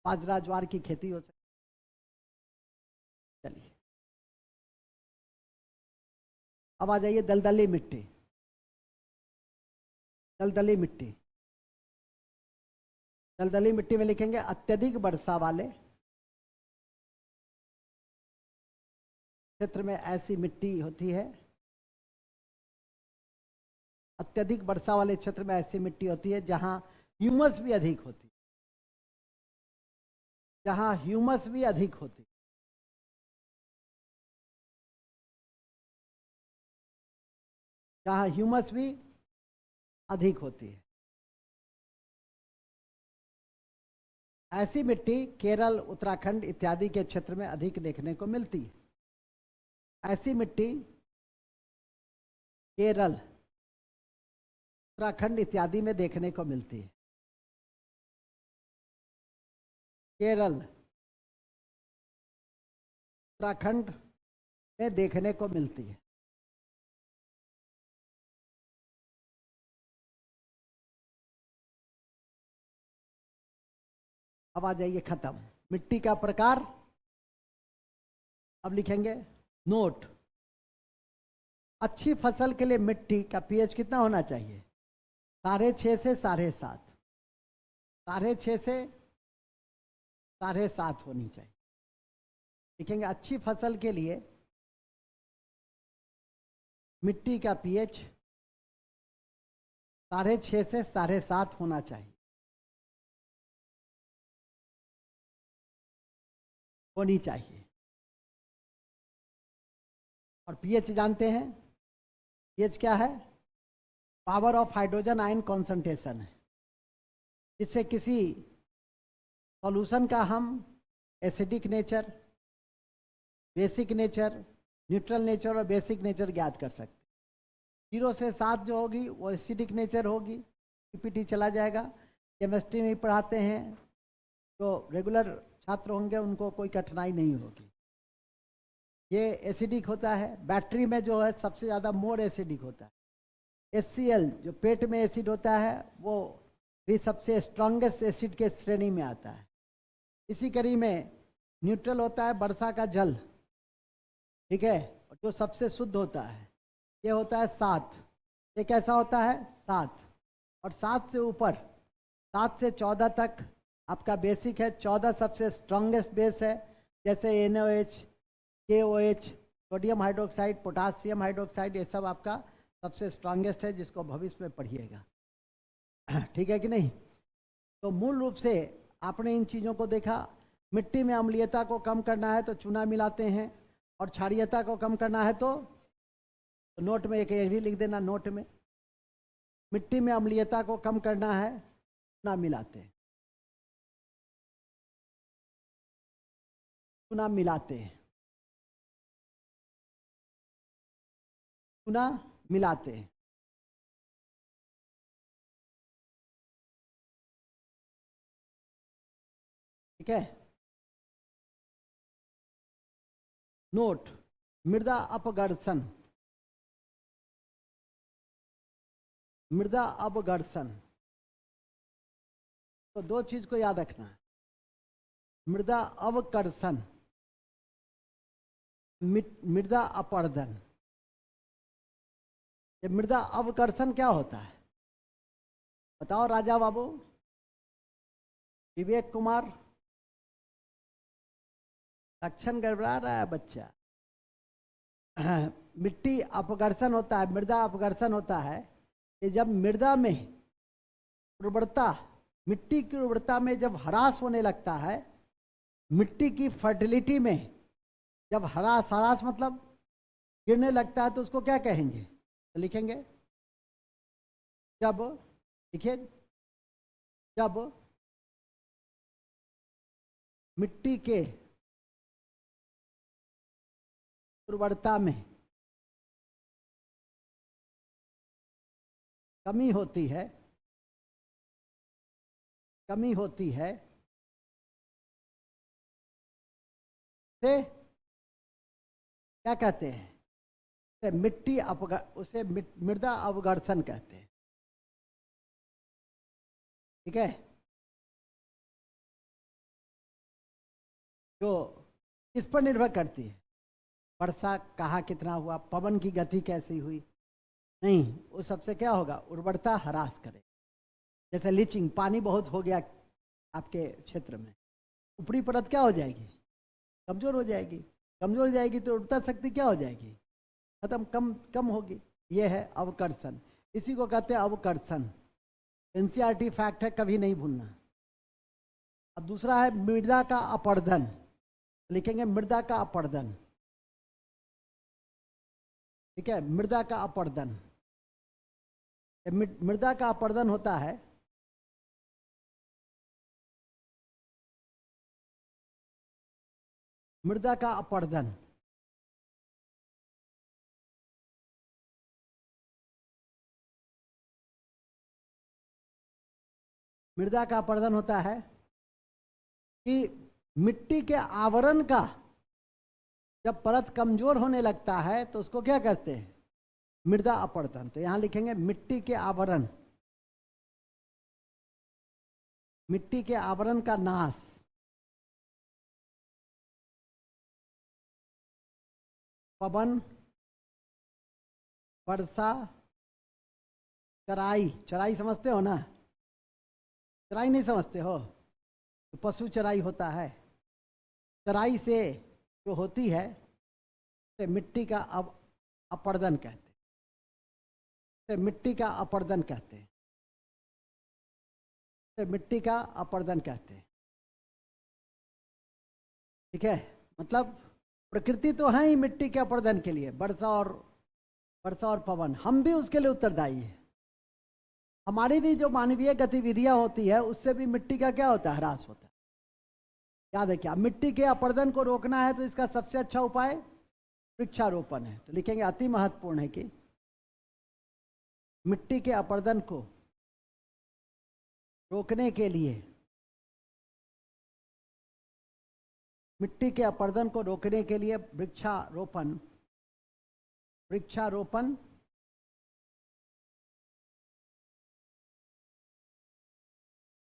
बाजरा ज्वार की खेती हो सकती है। चलिए, अब आ जाइए दलदली मिट्टी। दलदली मिट्टी, दलदली मिट्टी में लिखेंगे अत्यधिक वर्षा वाले क्षेत्र में ऐसी मिट्टी होती है। अत्यधिक वर्षा वाले क्षेत्र में ऐसी मिट्टी होती है जहां ह्यूमस भी अधिक होती है, जहां ह्यूमस भी अधिक होती है। जहां ह्यूमस भी अधिक होती है, ऐसी मिट्टी केरल, उत्तराखंड इत्यादि के क्षेत्र में अधिक देखने को मिलती है। ऐसी मिट्टी केरल, उत्तराखंड इत्यादि में देखने को मिलती है। केरल, उत्तराखंड में देखने को मिलती है। अब आ जाइए खत्म मिट्टी का प्रकार। अब लिखेंगे नोट, अच्छी फसल के लिए मिट्टी का पीएच कितना होना चाहिए? 6.5 से 7.5, 6.5 से 7.5 होनी चाहिए। लिखेंगे अच्छी फसल के लिए मिट्टी का पीएच 6.5 से 7.5 होना चाहिए, होनी चाहिए। और पीएच जानते हैं, पीएच क्या है? Power of hydrogen ion concentration है, जिससे किसी सॉल्यूशन का हम acidic nature, basic nature, neutral nature और बेसिक नेचर ज्ञात कर सकते। 0 से 7 जो होगी वो एसिडिक नेचर होगी, पीपीटी चला जाएगा। केमिस्ट्री में पढ़ाते हैं, तो रेगुलर छात्र होंगे उनको कोई कठिनाई नहीं होगी। ये एसिडिक होता है। बैटरी में जो है सबसे ज़्यादा मोर एसिडिक होता है। HCl जो पेट में एसिड होता है वो भी सबसे स्ट्रॉन्गेस्ट एसिड के श्रेणी में आता है। इसी कड़ी में न्यूट्रल होता है वर्षा का जल, ठीक है, जो सबसे शुद्ध होता है। ये होता है 7, ये कैसा होता है 7, और 7 से ऊपर 7 से 14 तक आपका बेसिक है। 14 सबसे स्ट्रॉन्गेस्ट बेस है, जैसे NaOH, KOH, sodium hydroxide, potassium hydroxide, ये सब आपका सबसे स्ट्रॉन्गेस्ट है, जिसको भविष्य में पढ़िएगा। ठीक है कि नहीं। तो मूल रूप से आपने इन चीज़ों को देखा। मिट्टी में अम्लीयता को कम करना है तो चूना मिलाते हैं, और क्षारीयता को कम करना है तो नोट में एक ये भी लिख देना, नोट में, मिट्टी में अम्लीयता को कम करना है चूना मिलाते हैं, चूना मिलाते हैं, चूना मिलाते हैं। ठीक है। नोट, मृदा अपघर्षण, मृदा अपघर्षण, तो दो चीज को याद रखना है, मृदा अवकर्षण, मृदा अपरदन। ये मृदा अवकर्षण क्या होता है बताओ राजा बाबू, विवेक कुमार। लक्षण गड़बड़ा रहा है बच्चा। मिट्टी अपघर्षण होता है, मृदा अपघर्षण होता है कि जब मृदा में उर्वरता, मिट्टी की उर्वरता में जब ह्रास होने लगता है, मिट्टी की फर्टिलिटी में जब ह्रास मतलब गिरने लगता है, तो उसको क्या कहेंगे, तो लिखेंगे जब, लिखिए, जब मिट्टी के उर्वरता में कमी होती है, कमी होती है, से क्या कहते हैं, उसे मिट्टी उसे मृदा अवघर्षण कहते हैं। ठीक है। जो किस पर निर्भर करती है, वर्षा कहाँ कितना हुआ, पवन की गति कैसी हुई, नहीं, उस सबसे क्या होगा, उर्वरता ह्रास करे। जैसे लीचिंग, पानी बहुत हो गया आपके क्षेत्र में, ऊपरी परत क्या हो जाएगी, कमजोर हो जाएगी, कमजोर हो जाएगी तो उर्वरता शक्ति क्या हो जाएगी, खत्म, कम कम होगी। ये है अवकर्षण, इसी को कहते हैं अवकर्षण। एनसीईआरटी फैक्ट है, कभी नहीं भूलना। अब दूसरा है मृदा का अपरदन, लिखेंगे मृदा का अपरदन। ठीक है, मृदा का अपरदन, मृदा का अपरदन होता है मृदा का अपरदन, मृदा का अपरदन होता है कि मिट्टी के आवरण का जब परत कमजोर होने लगता है तो उसको क्या करते हैं, मृदा अपरदन। तो यहां लिखेंगे मिट्टी के आवरण, मिट्टी के आवरण का नाश, पवन, वर्षा, चराई, चराई समझते हो ना, चराई नहीं समझते हो, तो पशु चराई होता है, चराई से जो होती है से मिट्टी का अपरदन कहते हैं, से मिट्टी का अपरदन कहते हैं, से मिट्टी का अपरदन कहते हैं। ठीक है, मतलब प्रकृति तो है ही मिट्टी के अपरदन के लिए, वर्षा और पवन, हम भी उसके लिए उत्तरदायी है। हमारी भी जो मानवीय गतिविधियां होती है उससे भी मिट्टी का क्या होता है, ह्रास होता है। याद है क्या, मिट्टी के अपरदन को रोकना है तो इसका सबसे अच्छा उपाय वृक्षारोपण है। तो लिखेंगे अति महत्वपूर्ण है कि मिट्टी के अपरदन को रोकने के लिए, मिट्टी के अपरदन को रोकने के लिए वृक्षारोपण, वृक्षारोपण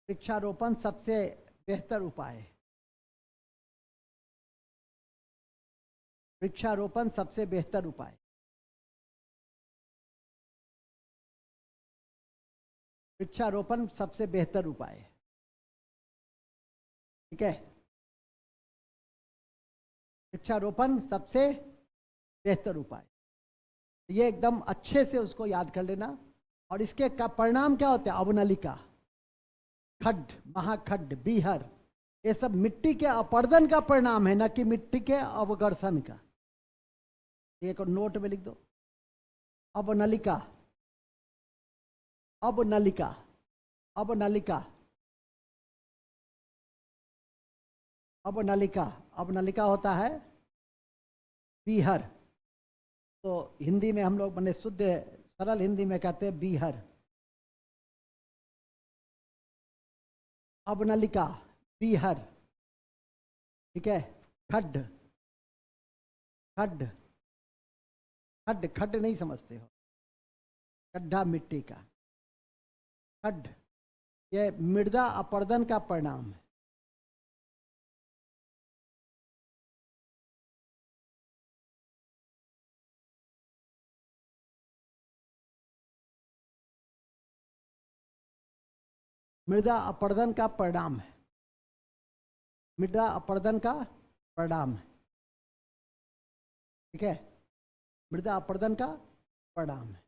वृक्षारोपण सबसे बेहतर उपाय है। वृक्षारोपण सबसे बेहतर उपाय। वृक्षारोपण सबसे बेहतर उपाय है। ठीक है, वृक्षारोपण सबसे बेहतर उपाय, ये एकदम अच्छे से उसको याद कर लेना। और इसके का परिणाम क्या होते हैं? अवनलिका, खड्ड, महाखड्ड, बीहर, ये सब मिट्टी के अपरदन का परिणाम है, न कि मिट्टी के अवगर्षण का। एक नोट में लिख दो, अवनलिका, अवनलिका, अवनलिका, अवनलिका। अवनलिका होता है बीहर, तो हिंदी में हम लोग मैंने शुद्ध सरल हिंदी में कहते हैं बीहर। अवनलिका, बीहर, ठीक है। खड्ड, खड्ड, खड्ड, खड्ड नहीं समझते हो, गड्ढा मिट्टी का, खड्ड, ये मृदा अपरदन का परिणाम है। मृदा अपरदन का परिणाम है, मृदा अपरदन का परिणाम है। ठीक है, मृदा अपरदन का परिणाम है।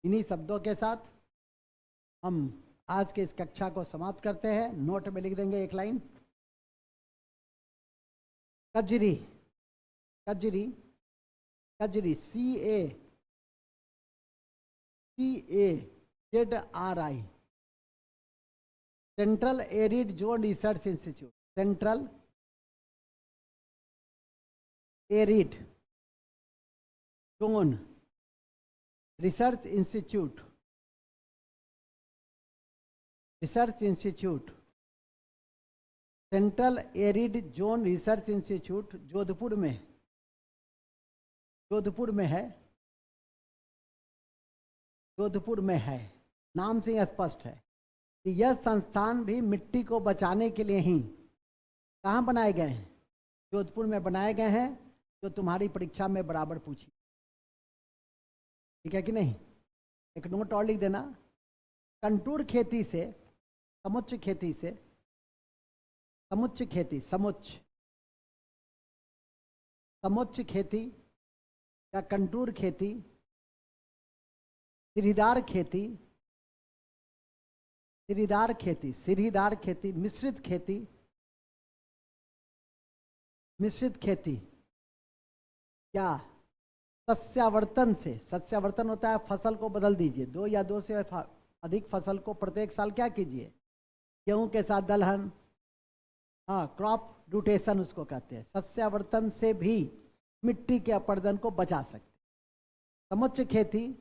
इन्हीं शब्दों के साथ हम आज के इस कक्षा को समाप्त करते हैं। नोट में लिख देंगे एक line, Kajri, Kajri, Kajri, CAZRI, central arid zone research institute, central arid zone research institute, research institute, central arid zone research institute, Jodhpur में, जोधपुर में है, जोधपुर में है। नाम से स्पष्ट है कि यह संस्थान भी मिट्टी को बचाने के लिए ही कहाँ बनाए गए हैं? जोधपुर में बनाए गए हैं, जो तुम्हारी परीक्षा में बराबर पूछी। ठीक है कि नहीं? एक नोट और लिख देना, कंटूर खेती से, समुच्च खेती से, समुच्च खेती, समुच्च, समुच्च खेती या कंटूर खेती, सीढ़ीदार खेती, सीढ़ीदार खेती, सीढ़ीदार खेती, मिश्रित खेती, मिश्रित खेती या सस्यावर्तन से, सस्यावर्तन होता है फसल को बदल दीजिए, 2 या 2 से अधिक फसल को प्रत्येक साल क्या कीजिए? गेहूं के साथ दलहन, हाँ, क्रॉप रोटेशन उसको कहते हैं। सस्यावर्तन से भी मिट्टी के अपरदन को बचा सकते। समुच्च खेती,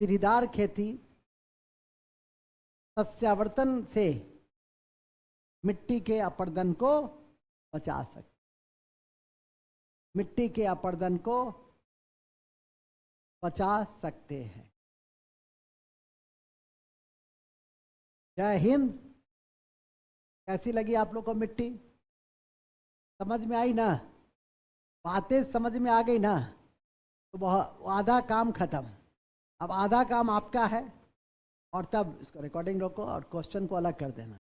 सीढ़ीदार खेती, सस्यावर्तन से मिट्टी के अपरदन को बचा सकते, मिट्टी के अपरदन को बचा सकते हैं। जय हिंद। कैसी लगी आप लोग को मिट्टी? समझ में आई ना? बातें समझ में आ गई ना? तो बहुत आधा काम खत्म। अब आधा काम आपका है, और तब इसको रिकॉर्डिंग रोको और क्वेश्चन को अलग कर देना।